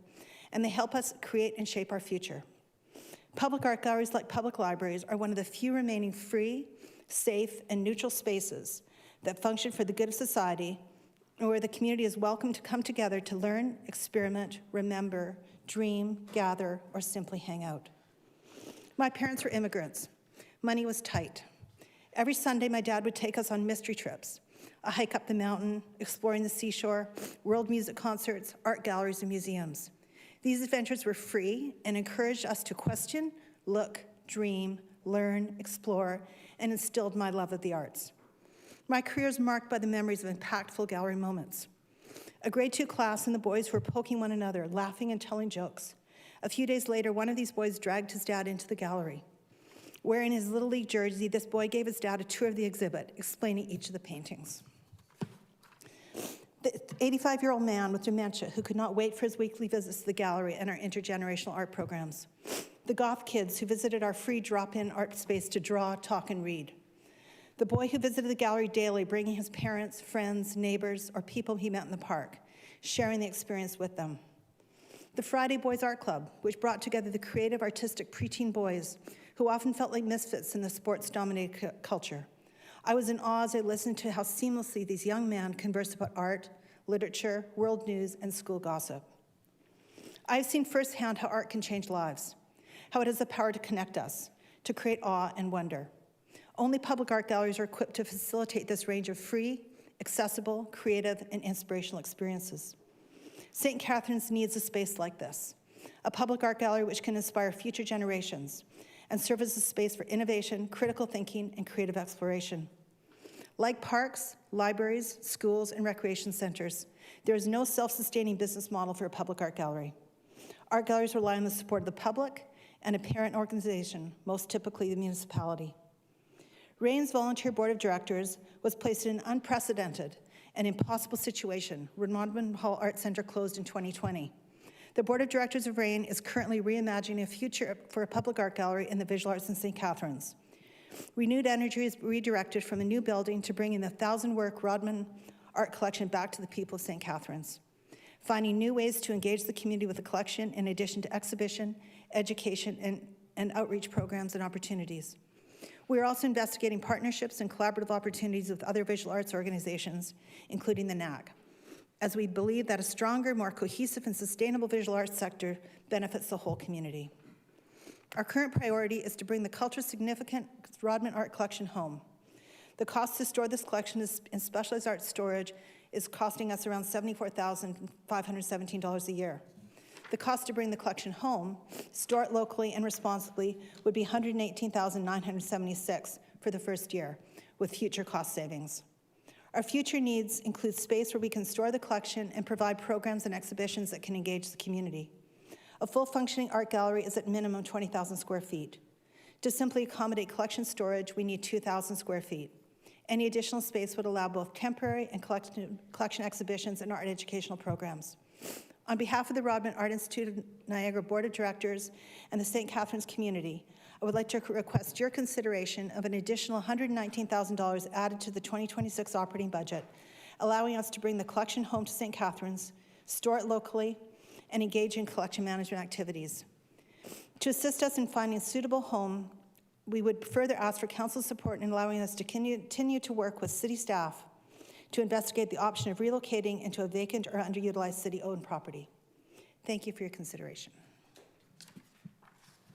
and they help us create and shape our future. Public art galleries, like public libraries, are one of the few remaining free, safe, and neutral spaces that function for the good of society, and where the community is welcome to come together to learn, experiment, remember, dream, gather, or simply hang out. My parents were immigrants. Money was tight. Every Sunday, my dad would take us on mystery trips, a hike up the mountain, exploring the seashore, world music concerts, art galleries, and museums. These adventures were free and encouraged us to question, look, dream, learn, explore, and instilled my love of the arts. My career is marked by the memories of impactful gallery moments. A grade 2 class and the boys were poking one another, laughing and telling jokes. A few days later, one of these boys dragged his dad into the gallery. Wearing his Little League jersey, this boy gave his dad a tour of the exhibit, explaining each of the paintings. The 85-year-old man with dementia who could not wait for his weekly visits to the gallery and our intergenerational art programs. The goth kids who visited our free drop-in art space to draw, talk, and read. The boy who visited the gallery daily, bringing his parents, friends, neighbors, or people he met in the park, sharing the experience with them. The Friday Boys Art Club, which brought together the creative, artistic preteen boys who often felt like misfits in the sports-dominated culture. I was in awe as I listened to how seamlessly these young men conversed about art, literature, world news, and school gossip. I've seen firsthand how art can change lives, how it has the power to connect us, to create awe and wonder. Only public art galleries are equipped to facilitate this range of free, accessible, creative, and inspirational experiences. St. Catharines needs a space like this, a public art gallery which can inspire future generations and serve as a space for innovation, critical thinking, and creative exploration. Like parks, libraries, schools, and recreation centers, there is no self-sustaining business model for a public art gallery. Art galleries rely on the support of the public and a parent organization, most typically the municipality. RAIN's volunteer board of directors was placed in an unprecedented and impossible situation when Rodman Hall Art Center closed in 2020. The board of directors of RAIN is currently reimagining a future for a public art gallery in the visual arts in St. Catharines. Renewed energy is redirected from a new building to bringing the 1,000-work Rodman art collection back to the people of St. Catharines, finding new ways to engage the community with the collection in addition to exhibition, education, and outreach programs and opportunities. We are also investigating partnerships and collaborative opportunities with other visual arts organizations, including the NAC, as we believe that a stronger, more cohesive, and sustainable visual arts sector benefits the whole community. Our current priority is to bring the culturally significant Rodman art collection home. The cost to store this collection in specialized art storage is costing us around $74,517 a year. The cost to bring the collection home, store it locally and responsibly, would be $118,976 for the first year, with future cost savings. Our future needs include space where we can store the collection and provide programs and exhibitions that can engage the community. A full functioning art gallery is at minimum 20,000 square feet. To simply accommodate collection storage, we need 2,000 square feet. Any additional space would allow both temporary and collection exhibitions and art educational programs. On behalf of the Rodman Art Institute of Niagara Board of Directors and the St. Catharines community, I would like to request your consideration of an additional $119,000 added to the 2026 operating budget, allowing us to bring the collection home to St. Catharines, store it locally, and engage in collection management activities. To assist us in finding a suitable home, we would further ask for council support in allowing us to continue to work with city staff to investigate the option of relocating into a vacant or underutilized city-owned property. Thank you for your consideration.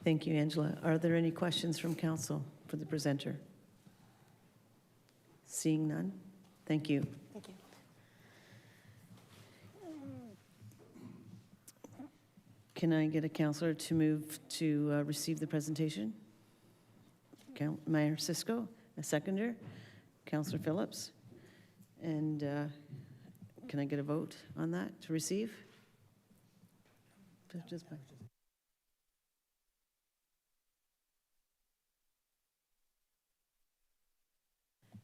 Thank you, Angela. Are there any questions from council for the presenter? Seeing none? Thank you. Thank you. Can I get a counselor to move to receive the presentation? Mayor Cisco, a seconder. Counselor Phillips. And can I get a vote on that to receive? Just by-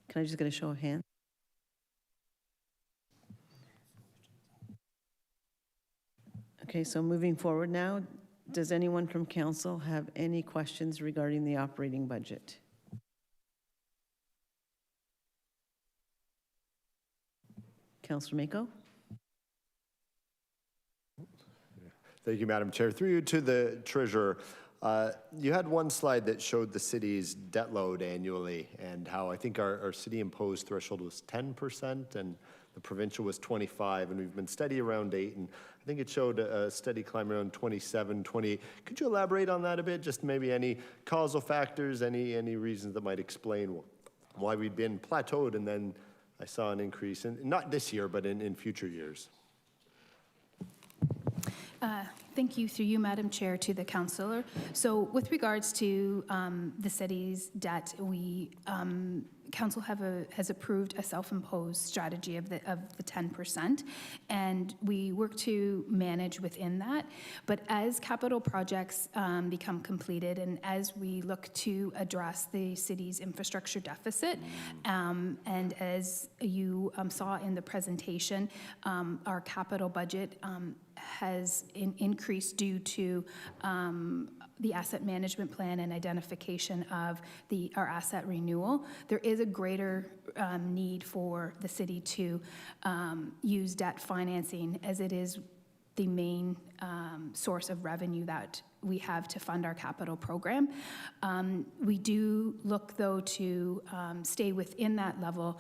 Can I just get a show of hands? Okay, so moving forward now, does anyone from council have any questions regarding the operating budget? Councillor Mako? Thank you, Madam Chair. Through you to the Treasurer. You had one slide that showed the city's debt load annually and how I think our city imposed threshold was 10% and the provincial was 25, and we've been steady around 8, and I think it showed a steady climb around 27, 28. Could you elaborate on that a bit? Just maybe any causal factors, any reasons that might explain why we'd been plateaued and then I saw an increase, in, not this year, but in future years. Thank you, through you, Madam Chair, to the councillor. So with regards to the city's debt, we council has approved a self-imposed strategy of the 10%, and we work to manage within that. But as capital projects become completed, and as we look to address the city's infrastructure deficit, and as you saw in the presentation, our capital budget has increased due to the asset management plan and identification of our asset renewal. There is a greater need for the city to use debt financing, as it is the main source of revenue that we have to fund our capital program. We do look, though, to stay within that level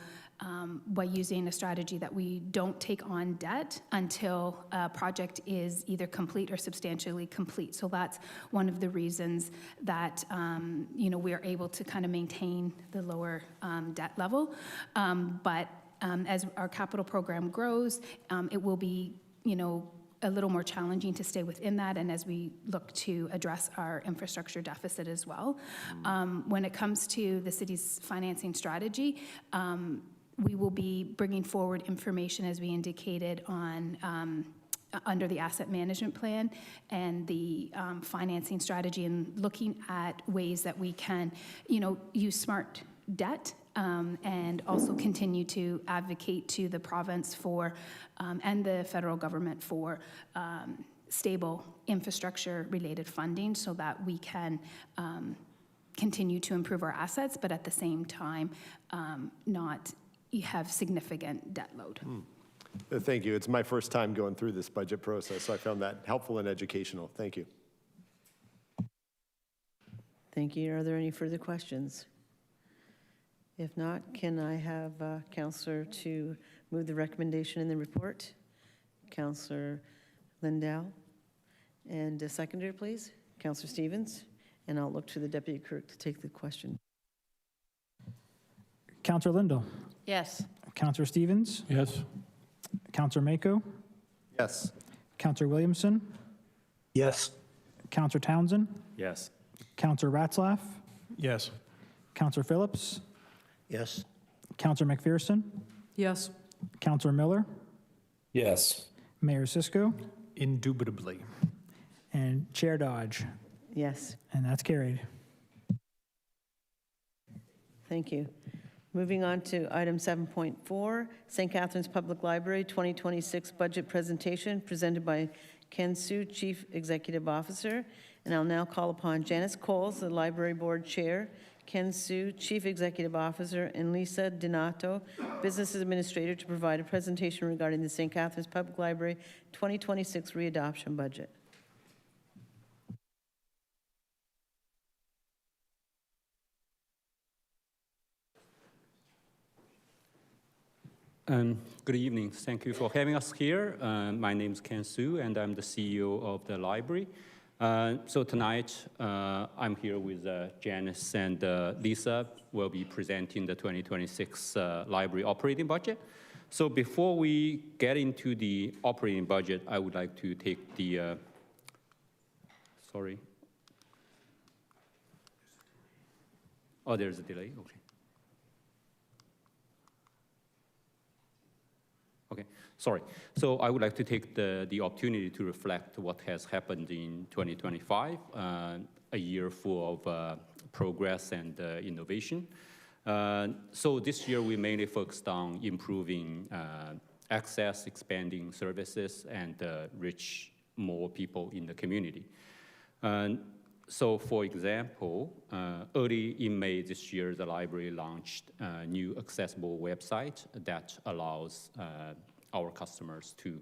by using a strategy that we don't take on debt until a project is either complete or substantially complete. So that's one of the reasons that we are able to kind of maintain the lower debt level. But as our capital program grows, it will be, a little more challenging to stay within that, and as we look to address our infrastructure deficit as well. When it comes to the city's financing strategy, we will be bringing forward information, as we indicated, on under the asset management plan and the financing strategy, and looking at ways that we can, use smart debt and also continue to advocate to the province for and the federal government for stable infrastructure-related funding, so that we can continue to improve our assets, but at the same time not have significant debt load. Thank you. It's my first time going through this budget process, so I found that helpful and educational. Thank you. Thank you. Are there any further questions? If not, can I have Councillor to move the recommendation in the report? Councillor Lindell. And a seconder, please. Councillor Stevens. And I'll look to the Deputy Clerk to take the question. Councillor Lindell. Yes. Councillor Stevens. Yes. Councillor Mako. Yes. Councillor Williamson. Yes. Councillor Townsend. Yes. Councillor Ratzlaff. Yes. Councillor Phillips. Yes. Councillor McPherson. Yes. Councillor Miller. Yes. Mayor Cisco. Indubitably. And Chair Dodge. Yes. And that's carried. Thank you. Moving on to item 7.4, St. Catharines Public Library 2026 budget presentation presented by Ken Sue, Chief Executive Officer. And I'll now call upon Janice Coles, the Library Board Chair, Ken Sue, Chief Executive Officer, and Lisa Donato, Business Administrator, to provide a presentation regarding the St. Catharines Public Library 2026 readoption budget. Good evening. Thank you for having us here. My name is Ken Sue, and I'm the CEO of the library. So tonight, I'm here with Janice and Lisa. Will be presenting the 2026 library operating budget. So before we get into the operating budget, I would like to take the, sorry. Oh, there's a delay, okay. Okay, sorry. So I would like to take the opportunity to reflect what has happened in 2025, a year full of progress and innovation. So this year we mainly focused on improving access, expanding services, and reach more people in the community. So for example, early in May this year, the library launched a new accessible website that allows our customers to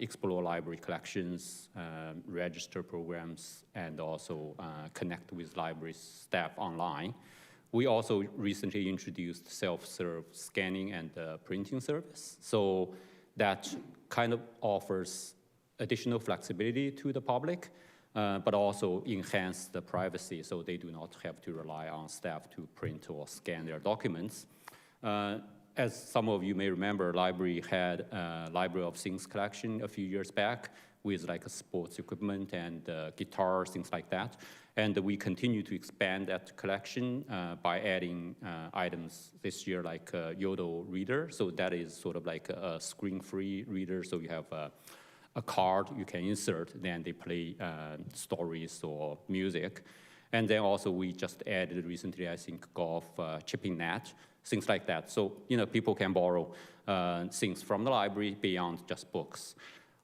explore library collections, register programs, and also connect with library staff online. We also recently introduced self-serve scanning and printing service. So that kind of offers additional flexibility to the public, but also enhance the privacy so they do not have to rely on staff to print or scan their documents. As some of you may remember, library had a Library of Things collection a few years back with like sports equipment and guitars, things like that. And we continue to expand that collection by adding items this year like Yodel reader. So that is sort of like a screen-free reader. So you have a card you can insert, then they play stories or music. And then also we just added recently, I think, golf chipping net, things like that. So, you know, people can borrow things from the library beyond just books.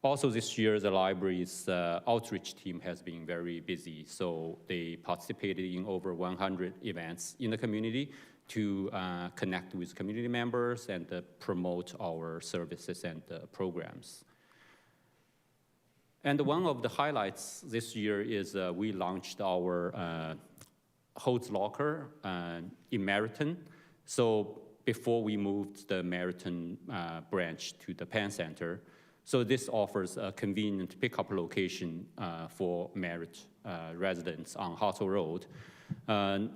Also this year, the library's outreach team has been very busy. So they participated in over 100 events in the community to connect with community members and promote our services and programs. And one of the highlights this year is we launched our Holds Locker in Meriton. So before we moved the Meriton branch to the Penn Center, so this offers a convenient pickup location for Merritt residents on Hartsel Road.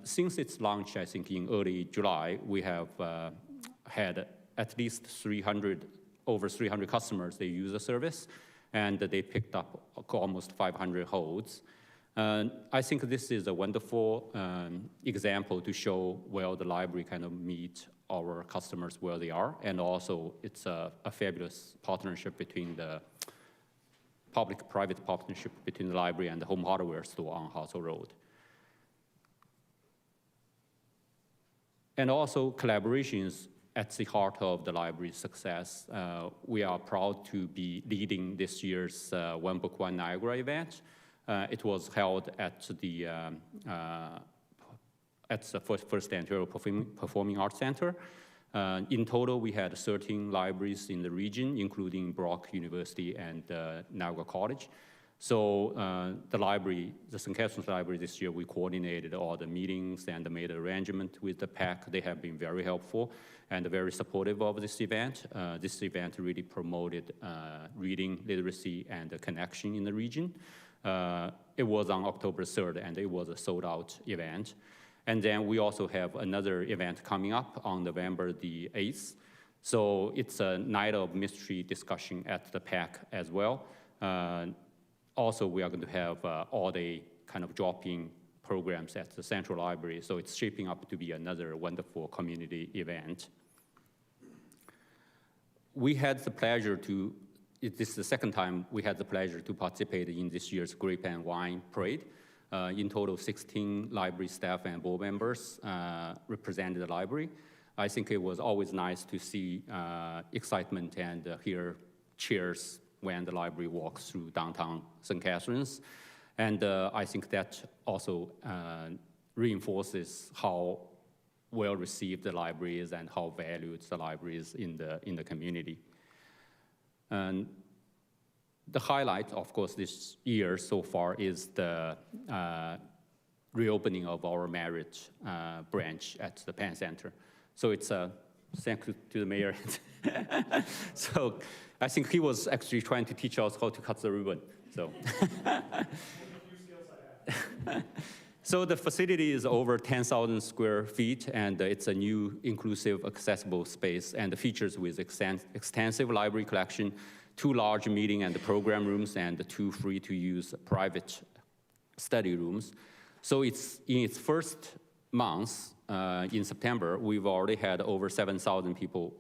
Since its launch, I think in early July, we have had at least over 300 customers, they use the service, and they picked up almost 500 holds. I think this is a wonderful example to show where the library kind of meet our customers where they are, and also it's a fabulous partnership between the public-private partnership between the library and the home hardware store on Hartsel Road. And also collaborations at the heart of the library's success. We are proud to be leading this year's One Book, One Niagara event. It was held at the FirstOntario Performing Arts Center. In total, we had 13 libraries in the region, including Brock University and Niagara College. So the library, the St. Catharines Library this year, we coordinated all the meetings and made arrangement with the PAC. They have been very helpful and very supportive of this event. This event really promoted reading literacy and connection in the region. It was on October 3rd, and it was a sold-out event. And then we also have another event coming up on November the 8th. So it's a night of mystery discussion at the PAC as well. Also, we are going to have all-day kind of drop-in programs at the Central Library. So it's shaping up to be another wonderful community event. We had the pleasure to, this is the second time we had the pleasure to participate in this year's Grape and Wine Parade. In total, 16 library staff and board members represented the library. I think it was always nice to see excitement and hear cheers when the library walks through downtown St. Catharines. And I think that also reinforces how well received the library is and how valued the library is in the community. And the highlight, of course, this year so far is the reopening of our Merritt branch at the Penn Center. So it's a thank you to the mayor. So I think he was actually trying to teach us how to cut the ribbon. So So the facility is over 10,000 square feet, and it's a new inclusive, accessible space, and features with extensive library collection, 2 large meeting and program rooms, and 2 free-to-use private study rooms. So it's in its first month, in September, we've already had over 7,000 people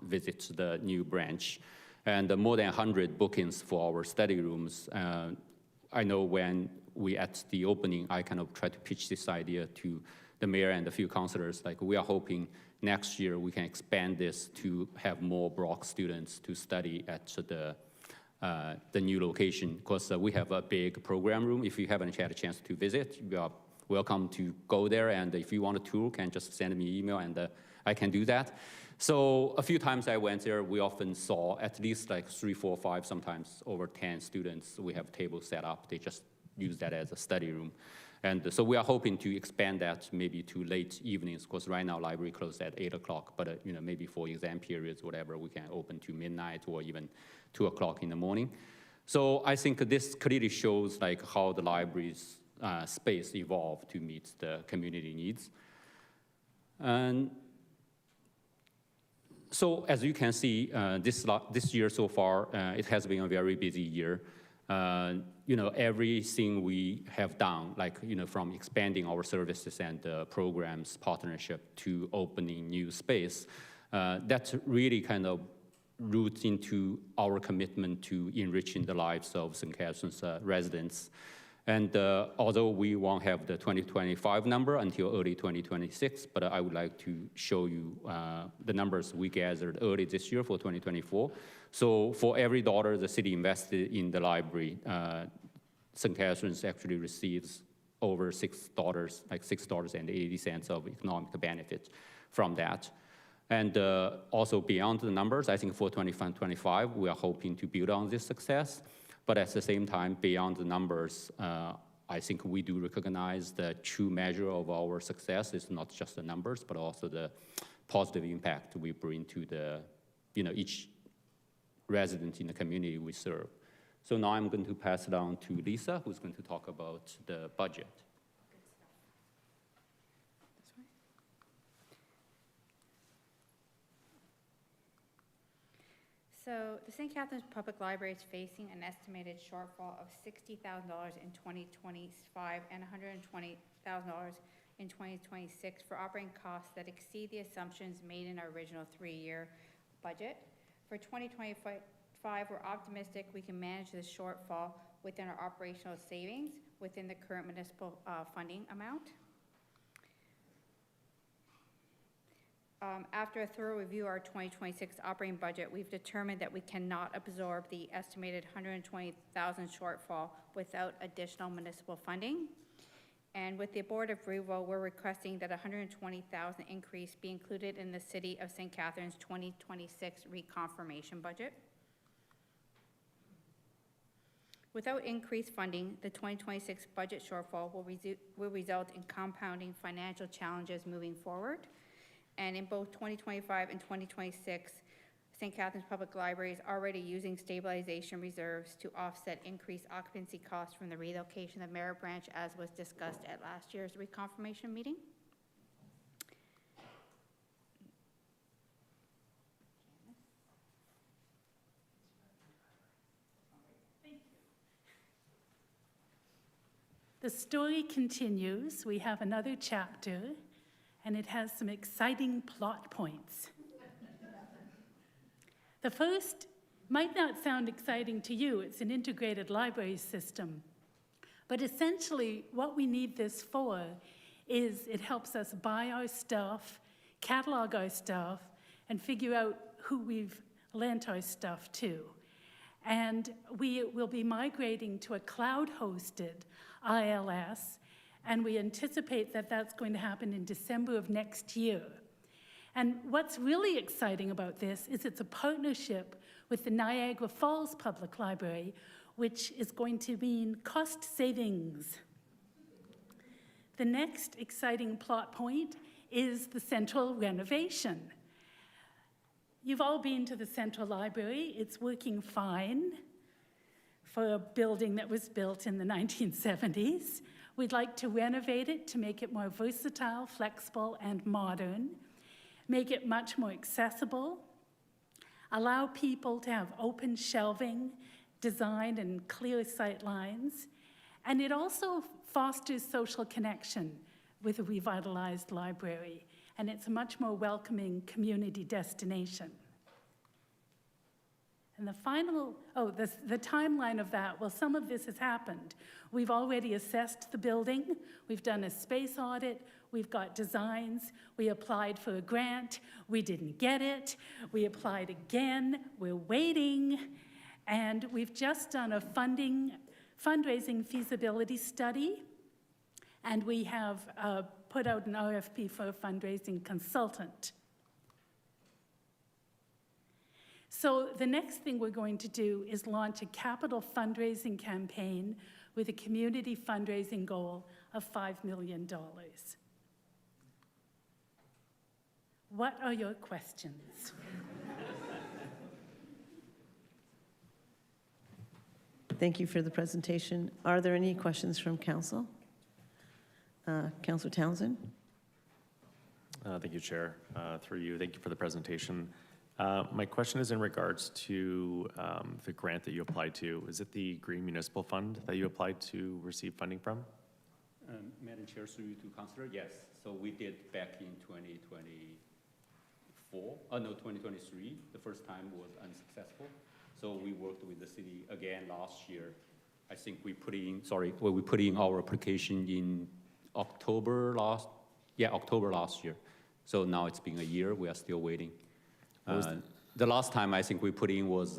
visit the new branch, and more than 100 bookings for our study rooms. I know when we at the opening, I kind of tried to pitch this idea to the mayor and a few councilors, like we are hoping next year we can expand this to have more Brock students to study at the new location, because we have a big program room. If you haven't had a chance to visit, you are welcome to go there, and if you want a tour, can just send me an email and I can do that. So a few times I went there, we often saw at least like 3, 4, 5, sometimes over 10 students. We have tables set up. They just use that as a study room. And so we are hoping to expand that maybe to late evenings, because right now library closed at 8 o'clock, but maybe for exam periods, whatever, we can open to midnight or even 2 o'clock in the morning. So I think this clearly shows like how the library's space evolved to meet the community needs. And so as you can see, this year so far, it has been a very busy year. Everything we have done, like, from expanding our services and programs partnership to opening new space, that really kind of roots into our commitment to enriching the lives of St. Catharines residents. And although we won't have the 2025 number until early 2026, but I would like to show you the numbers we gathered early this year for 2024. So for every dollar the city invested in the library, St. Catharines actually receives over $6, like $6.80 of economic benefit from that. And also beyond the numbers, I think for 2025, we are hoping to build on this success. But at the same time, beyond the numbers, I think we do recognize the true measure of our success is not just the numbers, but also the positive impact we bring to the, each resident in the community we serve. So now I'm going to pass it on to Lisa, who's going to talk about the budget. So the St. Catharines Public Library is facing an estimated shortfall of $60,000 in 2025 and $120,000 in 2026 for operating costs that exceed the assumptions made in our original 3-year budget. For 2025, we're optimistic we can manage this shortfall within our operational savings within the current municipal funding amount. After a thorough review of our 2026 operating budget, we've determined that we cannot absorb the estimated $120,000 shortfall without additional municipal funding. And with the Board of Approval, we're requesting that $120,000 increase be included in the City of St. Catharines 2026 reconfirmation budget. Without increased funding, the 2026 budget shortfall will result in compounding financial challenges moving forward. And in both 2025 and 2026, St. Catharines Public Library is already using stabilization reserves to offset increased occupancy costs from the relocation of Merit Branch, as was discussed at last year's reconfirmation meeting. The story continues. We have another chapter, and it has some exciting plot points. The first might not sound exciting to you. It's an integrated library system. But essentially, what we need this for is it helps us buy our stuff, catalog our stuff, and figure out who we've lent our stuff to. And we will be migrating to a cloud-hosted ILS, and we anticipate that that's going to happen in December of next year. And what's really exciting about this is it's a partnership with the Niagara Falls Public Library, which is going to mean cost savings. The next exciting plot point is the central renovation. You've all been to the Central Library. It's working fine. for a building that was built in the 1970s. We'd like to renovate it to make it more versatile, flexible, and modern, make it much more accessible, allow people to have open shelving, design and clear sight lines, and it also fosters social connection with a revitalized library, and it's a much more welcoming community destination. And the final, the timeline of that, well, some of this has happened. We've already assessed the building, we've done a space audit, we've got designs, we applied for a grant, we didn't get it, we applied again, we're waiting, and we've just done a fundraising feasibility study, and we have put out an RFP for a fundraising consultant. So the next thing we're going to do is launch a capital fundraising campaign with a community fundraising goal of $5 million. What are your questions? Thank you for the presentation. Are there any questions from council? Councillor Townsend? Thank you, Chair. Through you, thank you for the presentation. My question is in regards to the grant that you applied to. Is it the Green Municipal Fund that you applied to receive funding from? Madam Chair, through you to Councillor, yes. So we did back in 2023. The first time was unsuccessful. So we worked with the city again last year. I think we put in our application in October last year. So now it's been a year, we are still waiting. The last time I think we put in was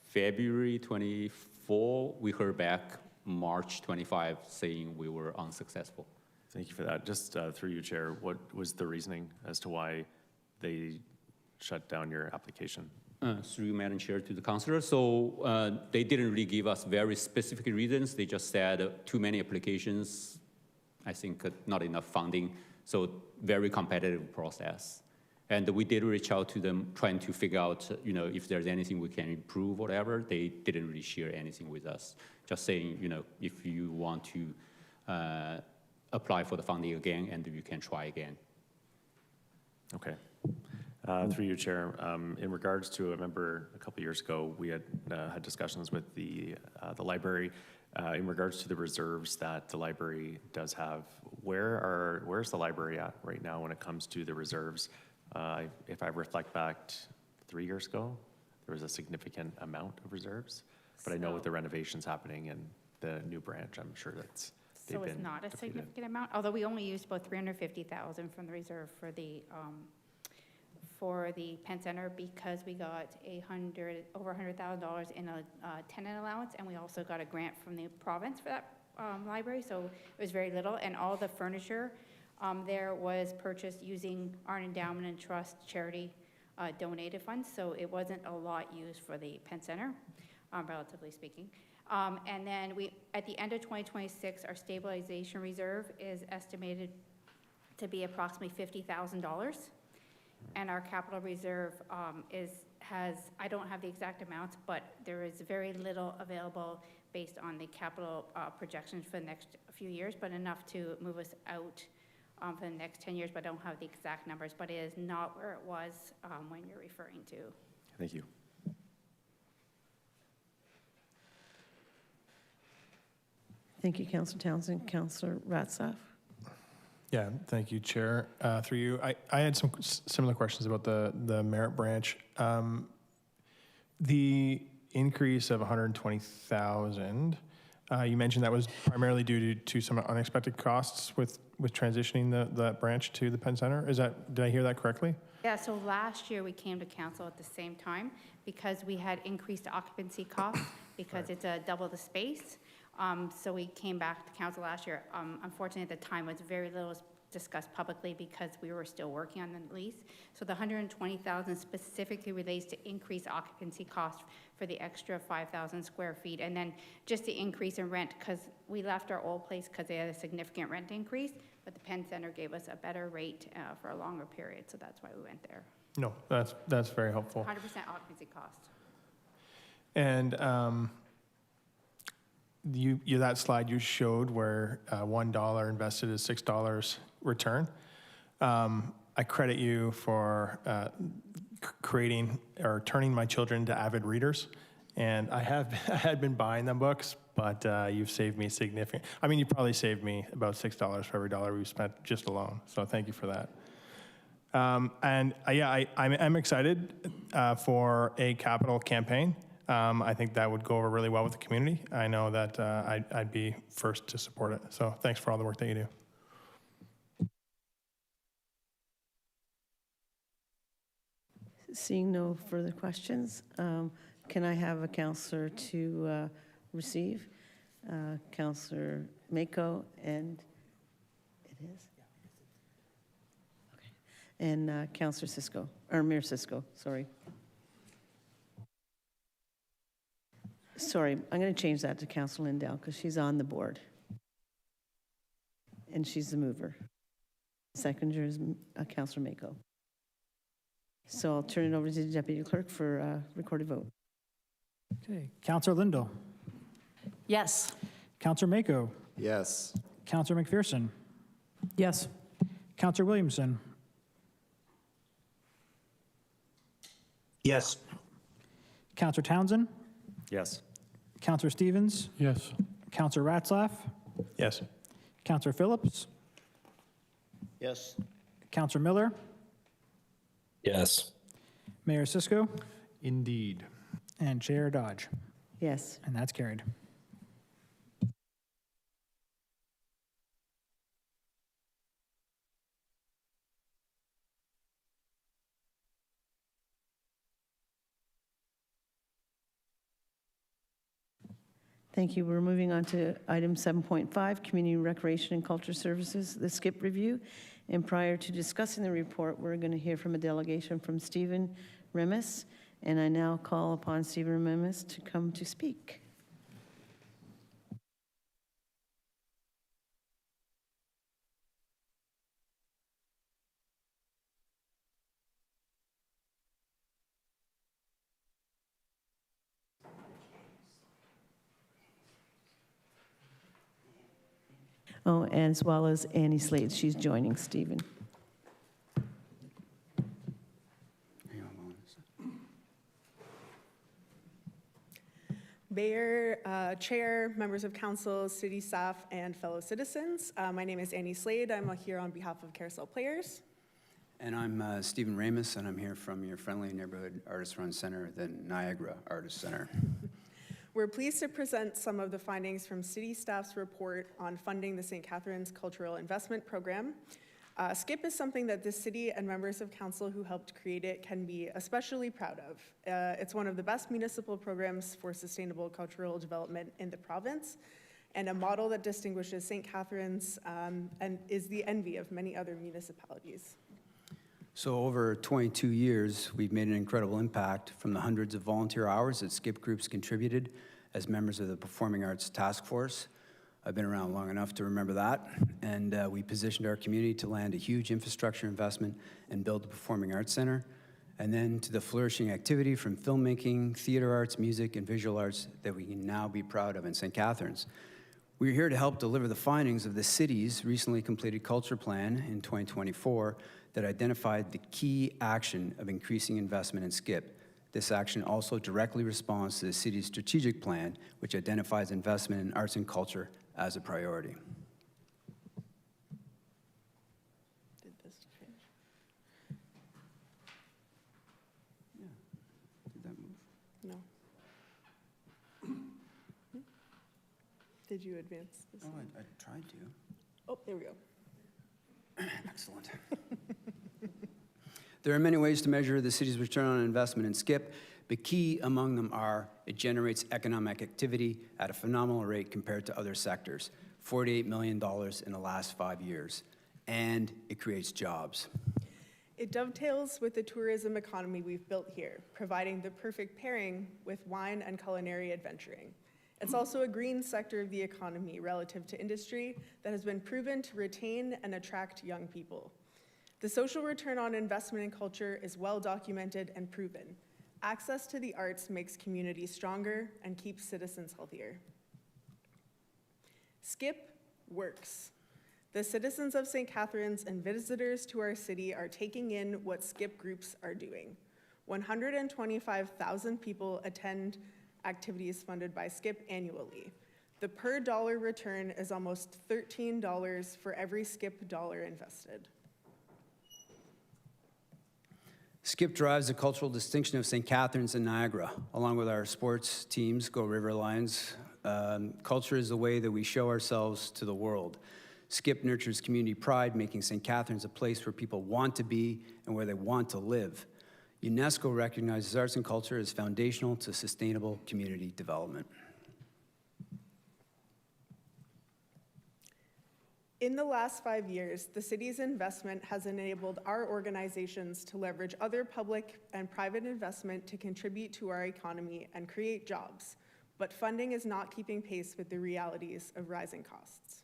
February 24. We heard back March 25 saying we were unsuccessful. Thank you for that. Just through you, Chair, what was the reasoning as to why they shut down your application? Through you, Madam Chair, to the councillor. So they didn't really give us very specific reasons. They just said too many applications, I think not enough funding, so very competitive process. And we did reach out to them trying to figure out, if there's anything we can improve, whatever. They didn't really share anything with us. Just saying, if you want to apply for the funding again, and you can try again. Okay. Through you, Chair, in regards to, I remember a couple years ago, we had had discussions with the library in regards to the reserves that the library does have. Where's the library at right now when it comes to the reserves? If I reflect back 3 years ago, there was a significant amount of reserves, but I know with the renovations happening and the new branch, I'm sure that's So it's not a significant amount, although we only used about $350,000 from the reserve for the Penn Center because we got over $100,000 in a tenant allowance, and we also got a grant from the province for that library, so it was very little, and all the furniture there was purchased using our endowment and trust charity donated funds, so it wasn't a lot used for the Penn Center, relatively speaking. And then at the end of 2026, our stabilization reserve is estimated to be approximately $50,000. And our capital reserve I don't have the exact amounts, but there is very little available based on the capital projections for the next few years, but enough to move us out for the next 10 years, but I don't have the exact numbers, but it is not where it was when you're referring to. Thank you. Thank you, Councillor Townsend. Councillor Ratzlaff? Yeah, thank you, Chair. Through you, I had some similar questions about the merit branch. The increase of $120,000, you mentioned that was primarily due to some unexpected costs with transitioning that branch to the Penn Center. Did I hear that correctly? Yeah, so last year we came to council at the same time because we had increased occupancy costs because it's double the space. So we came back to council last year. Unfortunately, at the time, was very little discussed publicly because we were still working on the lease. So the $120,000 specifically relates to increased occupancy costs for the extra 5,000 square feet, and then just the increase in rent because we left our old place because they had a significant rent increase, but the Penn Center gave us a better rate for a longer period, so that's why we went there. No, that's very helpful. 100% occupancy cost. And that slide you showed where $1 invested is $6 return. I credit you for creating or turning my children into avid readers. And I had been buying them books, but you've saved me significant. I mean, you probably saved me about $6 for every dollar we spent just alone. So thank you for that. I'm excited for a capital campaign. I think that would go over really well with the community. I know that I'd be first to support it. So thanks for all the work that you do. Seeing no further questions, can I have a counselor to receive? Counselor Mako, and it is? Okay. And Counselor Cisco, or Mayor Cisco, sorry. Sorry, I'm going to change that to Counselor Lindell because she's on the board. And she's the mover. Seconder is Counselor Mako. So I'll turn it over to the Deputy Clerk for a recorded vote. Okay, Counselor Lindell. Yes. Counselor Mako. Yes. Counselor McPherson. Yes. Counselor Williamson. Yes. Counselor Townsend. Yes. Counselor Stevens. Yes. Counselor Ratzlaff. Yes. Counselor Phillips. Yes. Counselor Miller. Yes. Mayor Cisco. Indeed. And Chair Dodge. Yes. And that's carried. Thank you. We're moving on to item 7.5, Community Recreation and Culture Services, the SCCIP review. And prior to discussing the report, we're going to hear from a delegation from Stephen Remis. And I now call upon Stephen Remis to come to speak. Oh, as well as Annie Slade. She's joining Stephen. Mayor, Chair, members of council, city staff, and fellow citizens. My name is Annie Slade. I'm here on behalf of Carousel Players. And I'm Stephen Ramus, and I'm here from your friendly neighborhood artist-run center, the Niagara Artist Center. We're pleased to present some of the findings from city staff's report on funding the St. Catharines Cultural Investment Program. SCCIP is something that the city and members of council who helped create it can be especially proud of. It's one of the best municipal programs for sustainable cultural development in the province, and a model that distinguishes St. Catharines and is the envy of many other municipalities. So over 22 years, we've made an incredible impact from the hundreds of volunteer hours that SCCIP groups contributed as members of the Performing Arts Task Force. I've been around long enough to remember that, and we positioned our community to land a huge infrastructure investment and build the Performing Arts Center, and then to the flourishing activity from filmmaking, theater arts, music, and visual arts that we can now be proud of in St. Catharines. We're here to help deliver the findings of the city's recently completed culture plan in 2024 that identified the key action of increasing investment in SCCIP. This action also directly responds to the city's strategic plan, which identifies investment in arts and culture as a priority. Did this change? Yeah. Did that move? No. Did you advance this? Oh, I tried to. Oh, there we go. Excellent. There are many ways to measure the city's return on investment in SCCIP, but key among them are it generates economic activity at a phenomenal rate compared to other sectors, $48 million in the last 5 years, and it creates jobs. It dovetails with the tourism economy we've built here, providing the perfect pairing with wine and culinary adventuring. It's also a green sector of the economy relative to industry that has been proven to retain and attract young people. The social return on investment in culture is well documented and proven. Access to the arts makes communities stronger and keeps citizens healthier. SCIP works. The citizens of St. Catharines and visitors to our city are taking in what SCIP groups are doing. 125,000 people attend activities funded by SCIP annually. The per dollar return is almost $13 for every SCIP dollar invested. SCIP drives the cultural distinction of St. Catharines and Niagara. Along with our sports teams, Go River Lions, culture is the way that we show ourselves to the world. SCIP nurtures community pride, making St. Catharines a place where people want to be and where they want to live. UNESCO recognizes arts and culture as foundational to sustainable community development. In the last 5 years, the city's investment has enabled our organizations to leverage other public and private investment to contribute to our economy and create jobs, but funding is not keeping pace with the realities of rising costs.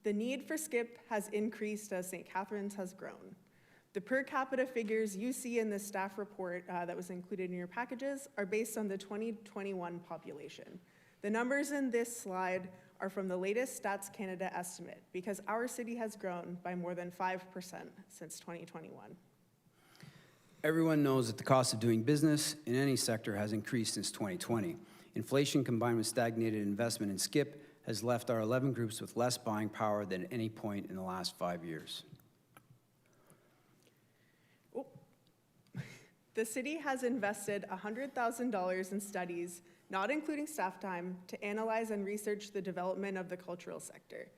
The need for SCIP has increased as St. Catharines has grown. The per capita figures you see in the staff report that was included in your packages are based on the 2021 population. The numbers in this slide are from the latest Stats Canada estimate because our city has grown by more than 5% since 2021. Everyone knows that the cost of doing business in any sector has increased since 2020. Inflation combined with stagnated investment in SCIP has left our 11 groups with less buying power than at any point in the last 5 years. The city has invested $100,000 in studies, not including staff time, to analyze and research the development of the cultural sector.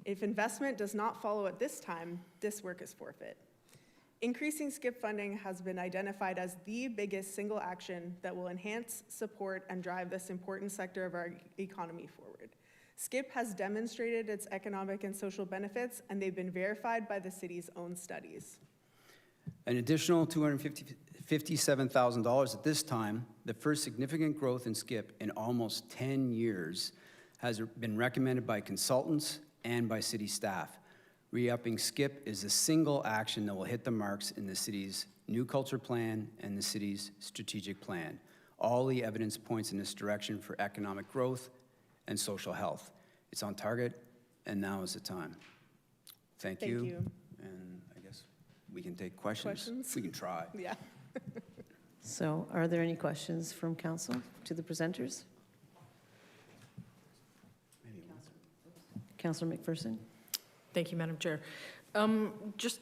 If investment does not follow at this time, this work is forfeit. Increasing SCIP funding has been identified as the biggest single action that will enhance, support, and drive this important sector of our economy forward. SCIP has demonstrated its economic and social benefits, and they've been verified by the city's own studies. An additional $257,000 at this time, the first significant growth in SCIP in almost 10 years, has been recommended by consultants and by city staff. Re-upping SCIP is the single action that will hit the marks in the city's new culture plan and the city's strategic plan. All the evidence points in this direction for economic growth and social health. It's on target, and now is the time. Thank you. And I guess we can take questions. We can try. Yeah. So are there any questions from council to the presenters? Councilor McPherson? Thank you, Madam Chair. Just,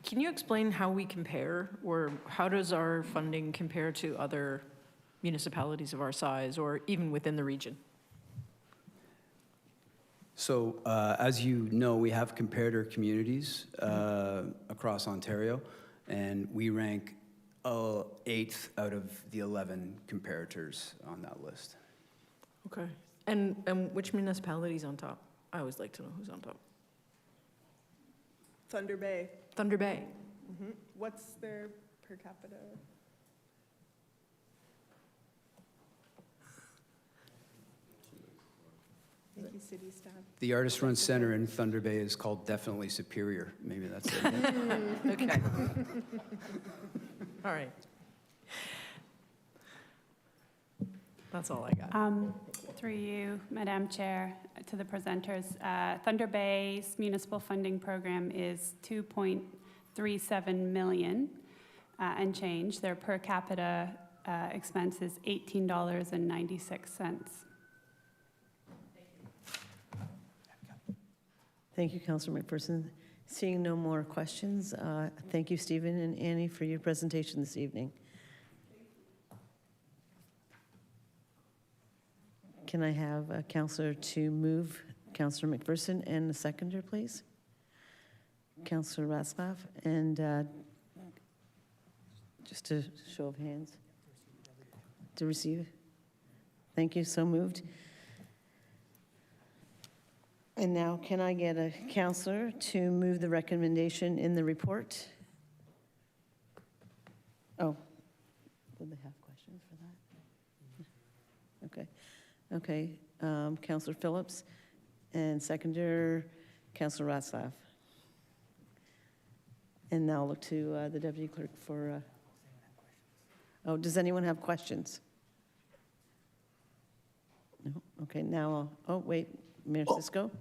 can you explain how we compare, or how does our funding compare to other municipalities of our size, or even within the region? So, as you know, we have comparator communities across Ontario, and we rank 8th out of the 11 comparators on that list. Okay. And which municipality's on top? I always like to know who's on top. Thunder Bay. Thunder Bay. Mm-hmm. What's their per capita? Thank you, city staff. The artist-run center in Thunder Bay is called Definitely Superior. Maybe that's it. Okay. All right. That's all I got. Through you, Madam Chair, to the presenters, Thunder Bay's municipal funding program is $2.37 million and change. Their per capita expense is $18.96. Thank you, Councilor McPherson. Seeing no more questions, thank you, Stephen and Annie, for your presentation this evening. Can I have a councillor to move Councillor McPherson and a seconder, please? Councillor Ratzlaff, and just a show of hands to receive. Thank you, so moved. And now, can I get a councillor to move the recommendation in the report? Oh, did they have questions for that? Okay. Okay, Councillor Phillips, and seconder, Councillor Ratzlaff. And now I'll look to the Deputy Clerk for, oh, does anyone have questions? No? Okay, now, oh, wait, Mayor Cisco?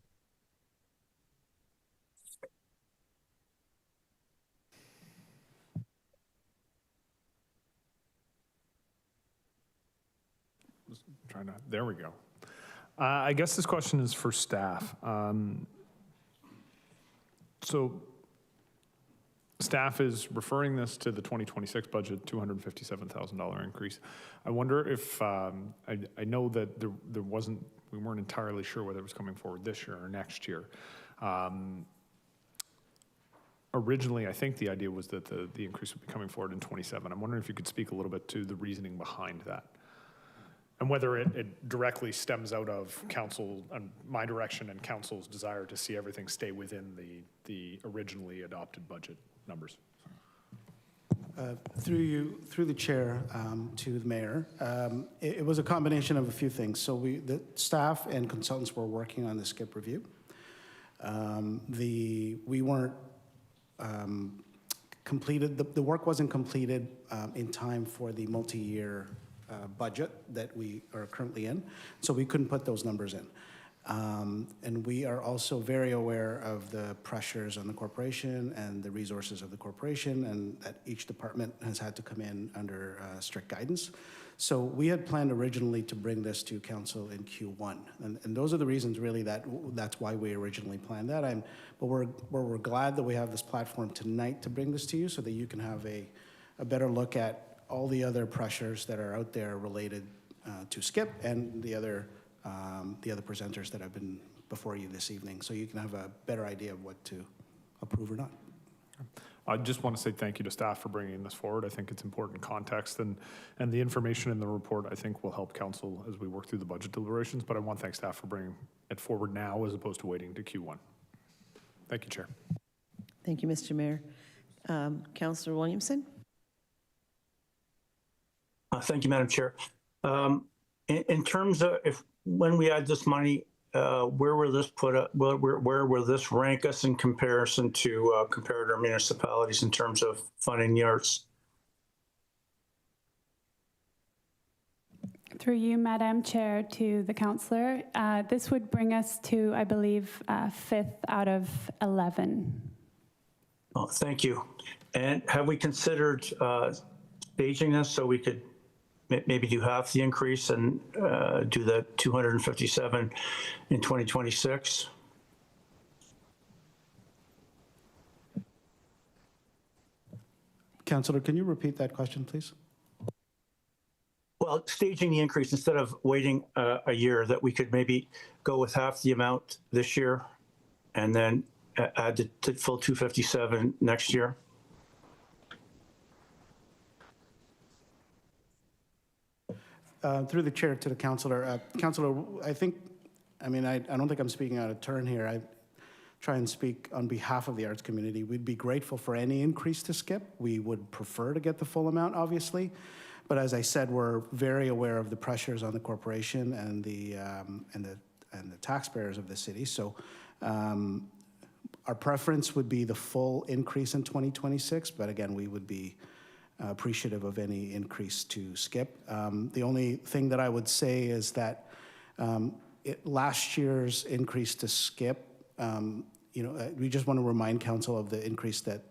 There we go. I guess this question is for staff. So staff is referring this to the 2026 budget, $257,000 increase. I wonder if, I know that there wasn't, we weren't entirely sure whether it was coming forward this year or next year. Originally, I think the idea was that the increase would be coming forward in 27. I'm wondering if you could speak a little bit to the reasoning behind that, and whether it directly stems out of council and my direction and council's desire to see everything stay within the originally adopted budget numbers. Through the chair to the mayor, it was a combination of a few things. So the staff and consultants were working on the SCCIP review. We weren't completed, the work wasn't completed in time for the multi-year budget that we are currently in, so we couldn't put those numbers in. And we are also very aware of the pressures on the corporation and the resources of the corporation, and that each department has had to come in under strict guidance. So we had planned originally to bring this to council in Q1, and those are the reasons really that's why we originally planned that. But we're glad that we have this platform tonight to bring this to you so that you can have a better look at all the other pressures that are out there related to SCCIP and the other presenters that have been before you this evening, so you can have a better idea of what to approve or not. I just want to say thank you to staff for bringing this forward. I think it's important context, and the information in the report I think will help council as we work through the budget deliberations, but I want to thank staff for bringing it forward now as opposed to waiting to Q1. Thank you, Chair. Thank you, Mr. Mayor. Councillor Williamson? Thank you, Madam Chair. In terms of when we add this money, where will this where will this rank us in comparison to comparator municipalities in terms of funding the arts? Through you, Madam Chair, to the councillor, this would bring us to, I believe, 5th out of 11. Oh, thank you. And have we considered staging this so we could maybe do half the increase and do the 257 in 2026? Councillor, can you repeat that question, please? Well, staging the increase instead of waiting a year, that we could maybe go with half the amount this year and then add the full 257 next year. Through the chair to the councillor. Councillor, I don't think I'm speaking out of turn here. I try and speak on behalf of the arts community. We'd be grateful for any increase to SCCIP. We would prefer to get the full amount, obviously. But as I said, we're very aware of the pressures on the corporation and the taxpayers of the city. So our preference would be the full increase in 2026, but again, we would be appreciative of any increase to SCCIP. The only thing that I would say is that last year's increase to SCCIP, we just want to remind council of the increase that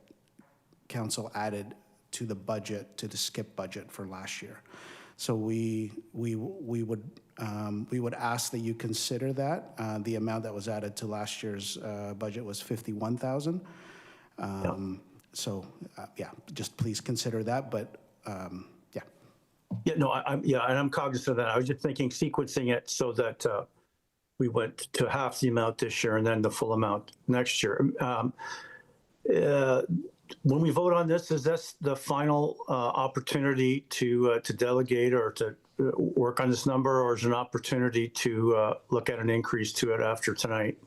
council added to the budget, to the SCCIP budget for last year. So we would ask that you consider that. The amount that was added to last year's budget was $51,000. So yeah, just please consider that. But yeah. Yeah, no, and I'm cognizant of that. I was just thinking sequencing it so that we went to half the amount this year and then the full amount next year. When we vote on this, is this the final opportunity to delegate or to work on this number, or is it an opportunity to look at an increase to it after tonight?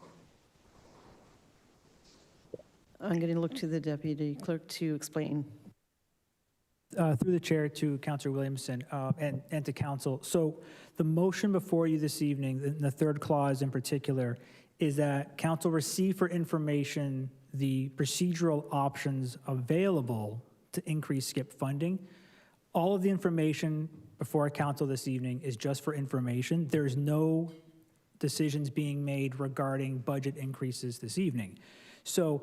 I'm going to look to the deputy clerk to explain. Through the chair to Councillor Williamson and to council. So the motion before you this evening, the third clause in particular, is that council receive for information the procedural options available to increase SCCIP funding. All of the information before council this evening is just for information. There's no decisions being made regarding budget increases this evening. So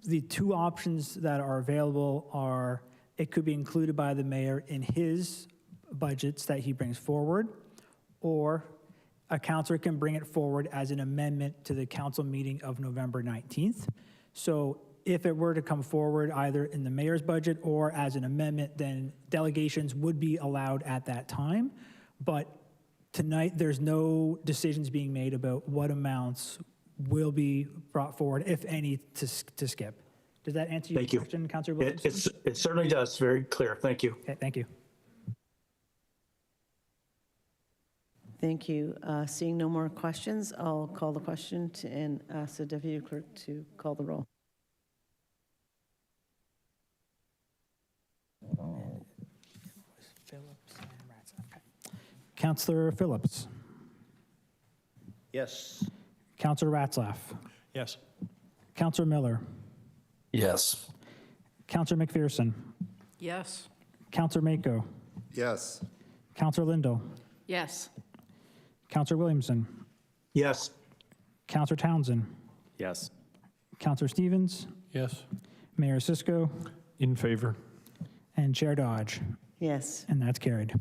the two options that are available are, it could be included by the mayor in his budgets that he brings forward, or a councilor can bring it forward as an amendment to the council meeting of November 19th. So if it were to come forward either in the mayor's budget or as an amendment, then delegations would be allowed at that time. But tonight, there's no decisions being made about what amounts will be brought forward, if any, to skip. Does that answer your question, Councilor Williamson? It certainly does. Very clear. Thank you. Okay, thank you. Thank you. Seeing no more questions, I'll call the question and ask the Deputy Clerk to call the roll. Councillor Phillips. Yes. Councillor Ratzlaff. Yes. Councillor Miller. Yes. Councillor McPherson. Yes. Councillor Mako. Yes. Councillor Lindell. Yes. Councillor Williamson. Yes. Councillor Townsend. Yes. Councillor Stevens. Yes. Mayor Sisko. In favor. And Chair Dodge. Yes. And that's carried.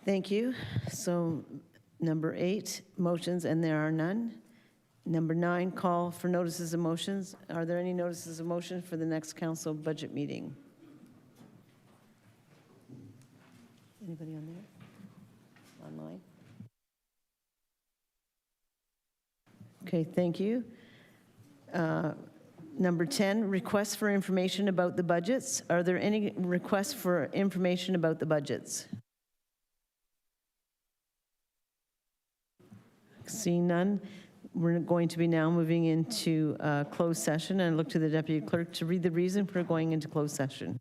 Thank you. So number 8, motions, and there are none. Number 9, call for notices of motions. Are there any notices of motion for the next council budget meeting? Anybody on there? Online? Okay, thank you. Number 10, requests for information about the budgets. Are there any requests for information about the budgets? Seeing none, we're going to be now moving into closed session, and I look to the Deputy Clerk to read the reason for going into closed session.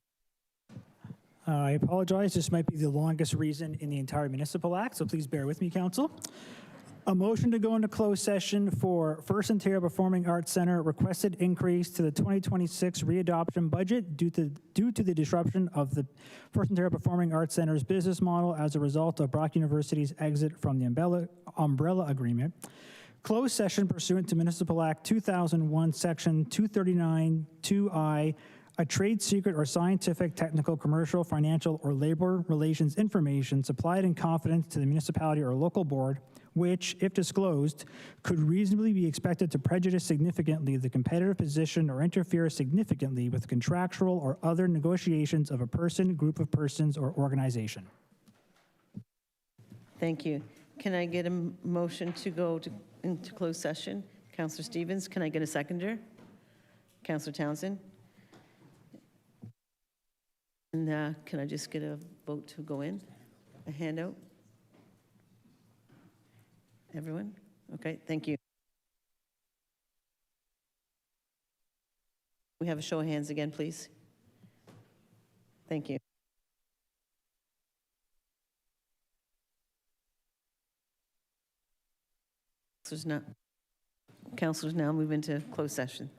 I apologize. This might be the longest reason in the entire municipal act, so please bear with me, Council. A motion to go into closed session for FirstOntario Performing Arts Centre requested increase to the 2026 readoption budget due to the disruption of the FirstOntario Performing Arts Centre's business model as a result of Brock University's exit from the umbrella agreement. Closed session pursuant to Municipal Act 2001, Section 239 2I, a trade secret or scientific, technical, commercial, financial, or labor relations information supplied in confidence to the municipality or local board, which, if disclosed, could reasonably be expected to prejudice significantly the competitive position or interfere significantly with contractual or other negotiations of a person, group of persons, or organization. Thank you. Can I get a motion to go into closed session? Councillor Stevens, can I get a seconder? Councillor Townsend? And can I just get a vote to go in? A handout? Everyone? Okay, thank you. We have a show of hands again, please. Thank you. Councilors now move into closed session.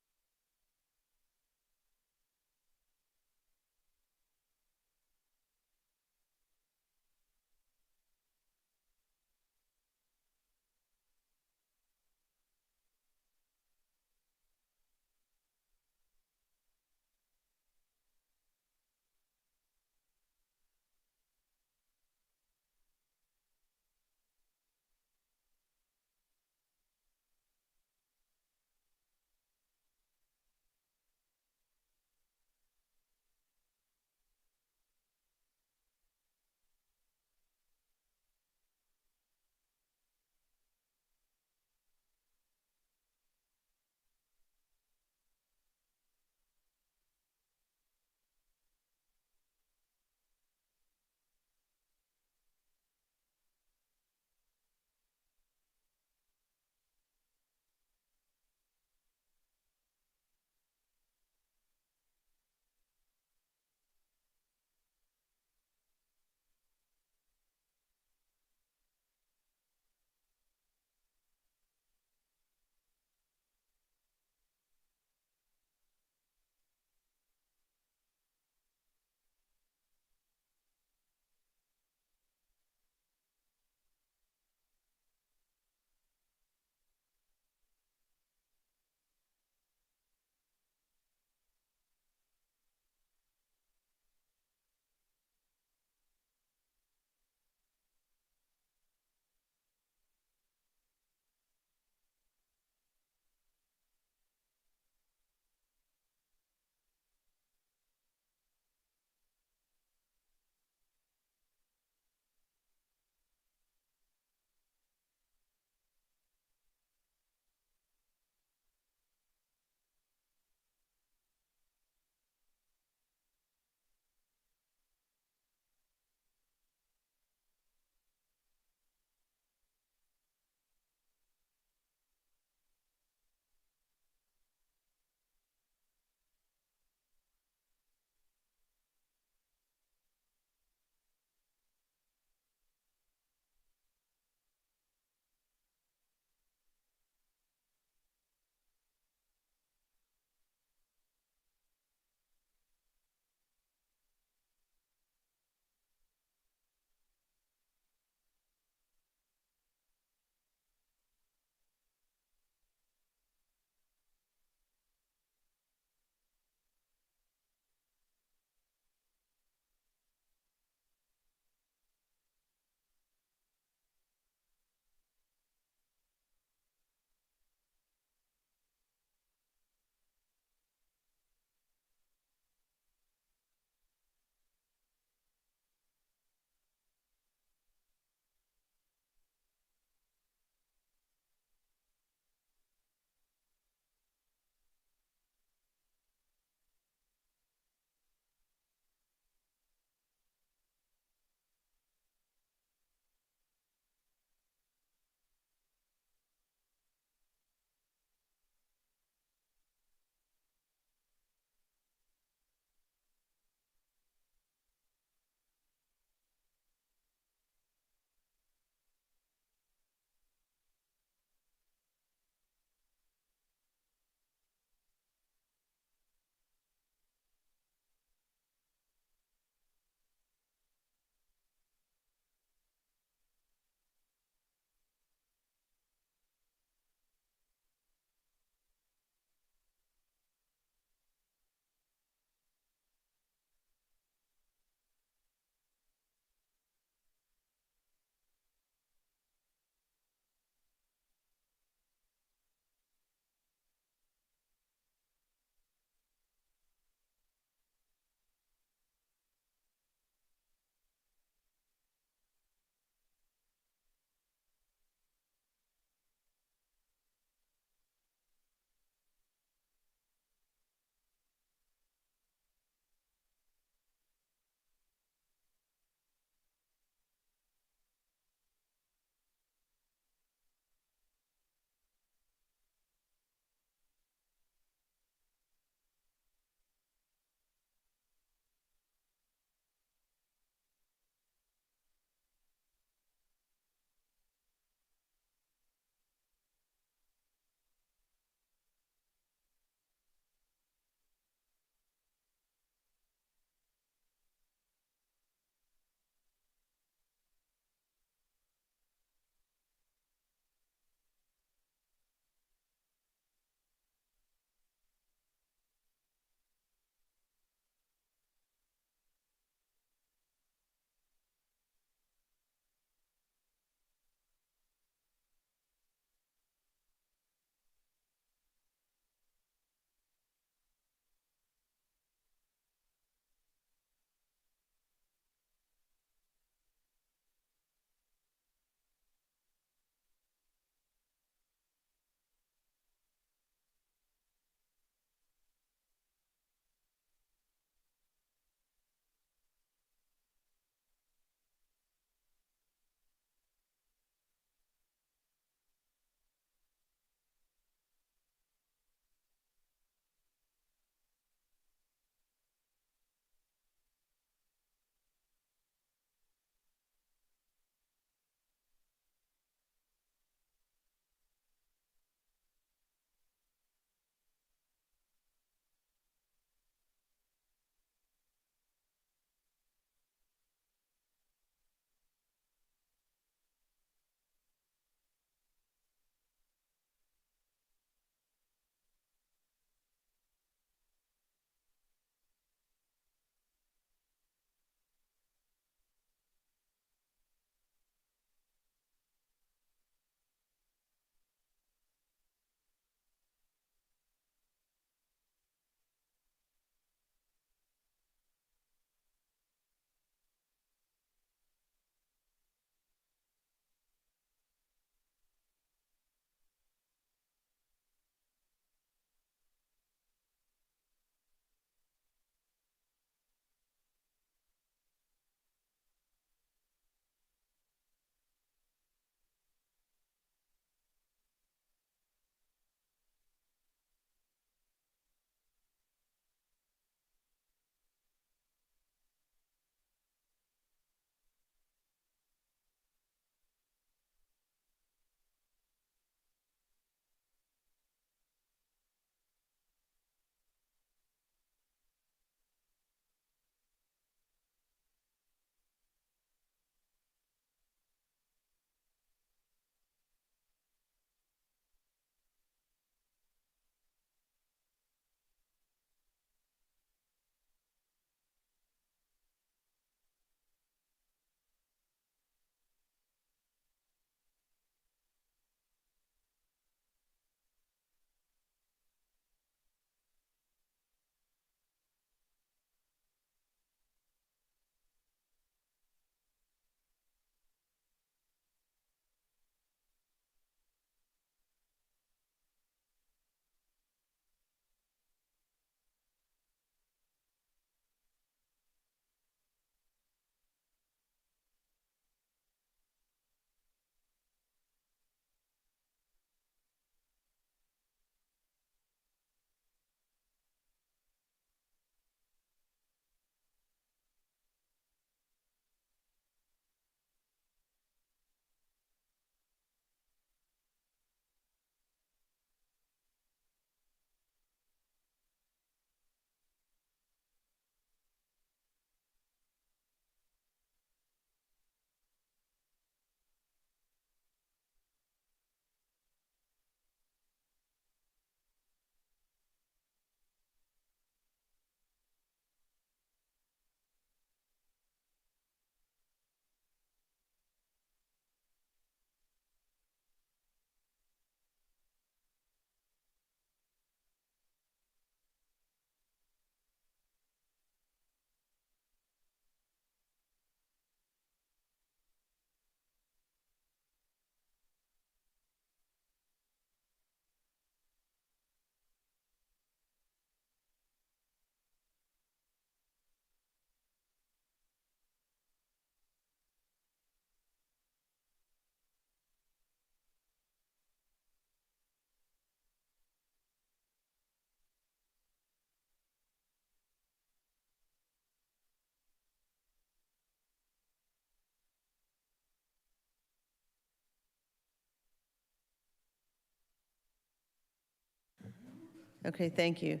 Okay, thank you.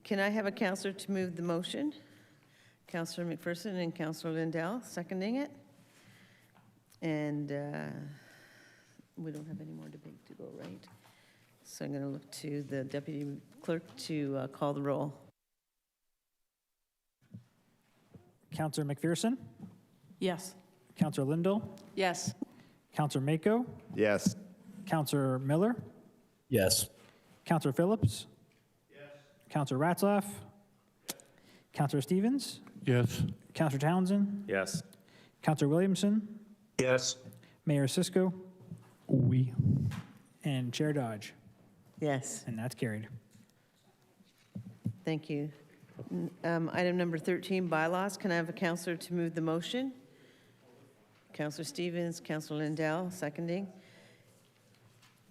Can I have a counselor to move the motion? Counselor McPherson and Counselor Lindell seconding it. And we don't have any more debate to go, right? So I'm going to look to the deputy clerk to call the roll. Counselor McPherson? Yes. Counselor Lindell? Yes. Counselor Mako? Yes. Counselor Miller? Yes. Counselor Phillips? Yes. Counselor Ratzlaff? Counselor Stevens? Yes. Counselor Townsend? Yes. Counselor Williamson? Yes. Mayor Cisco? We. And Chair Dodge. Yes, And that's carried. thank you. Item number 13, bylaws. Can I have a counselor to move the motion? Counselor Stevens, Counselor Lindell, seconding.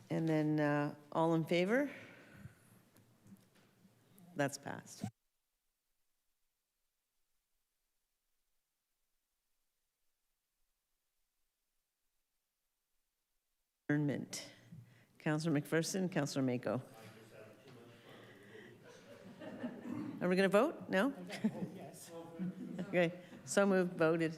And then all in favor? That's passed. Adjournment. Counselor McPherson, Counselor Mako. Are we going to vote? No? Okay, so moved, voted.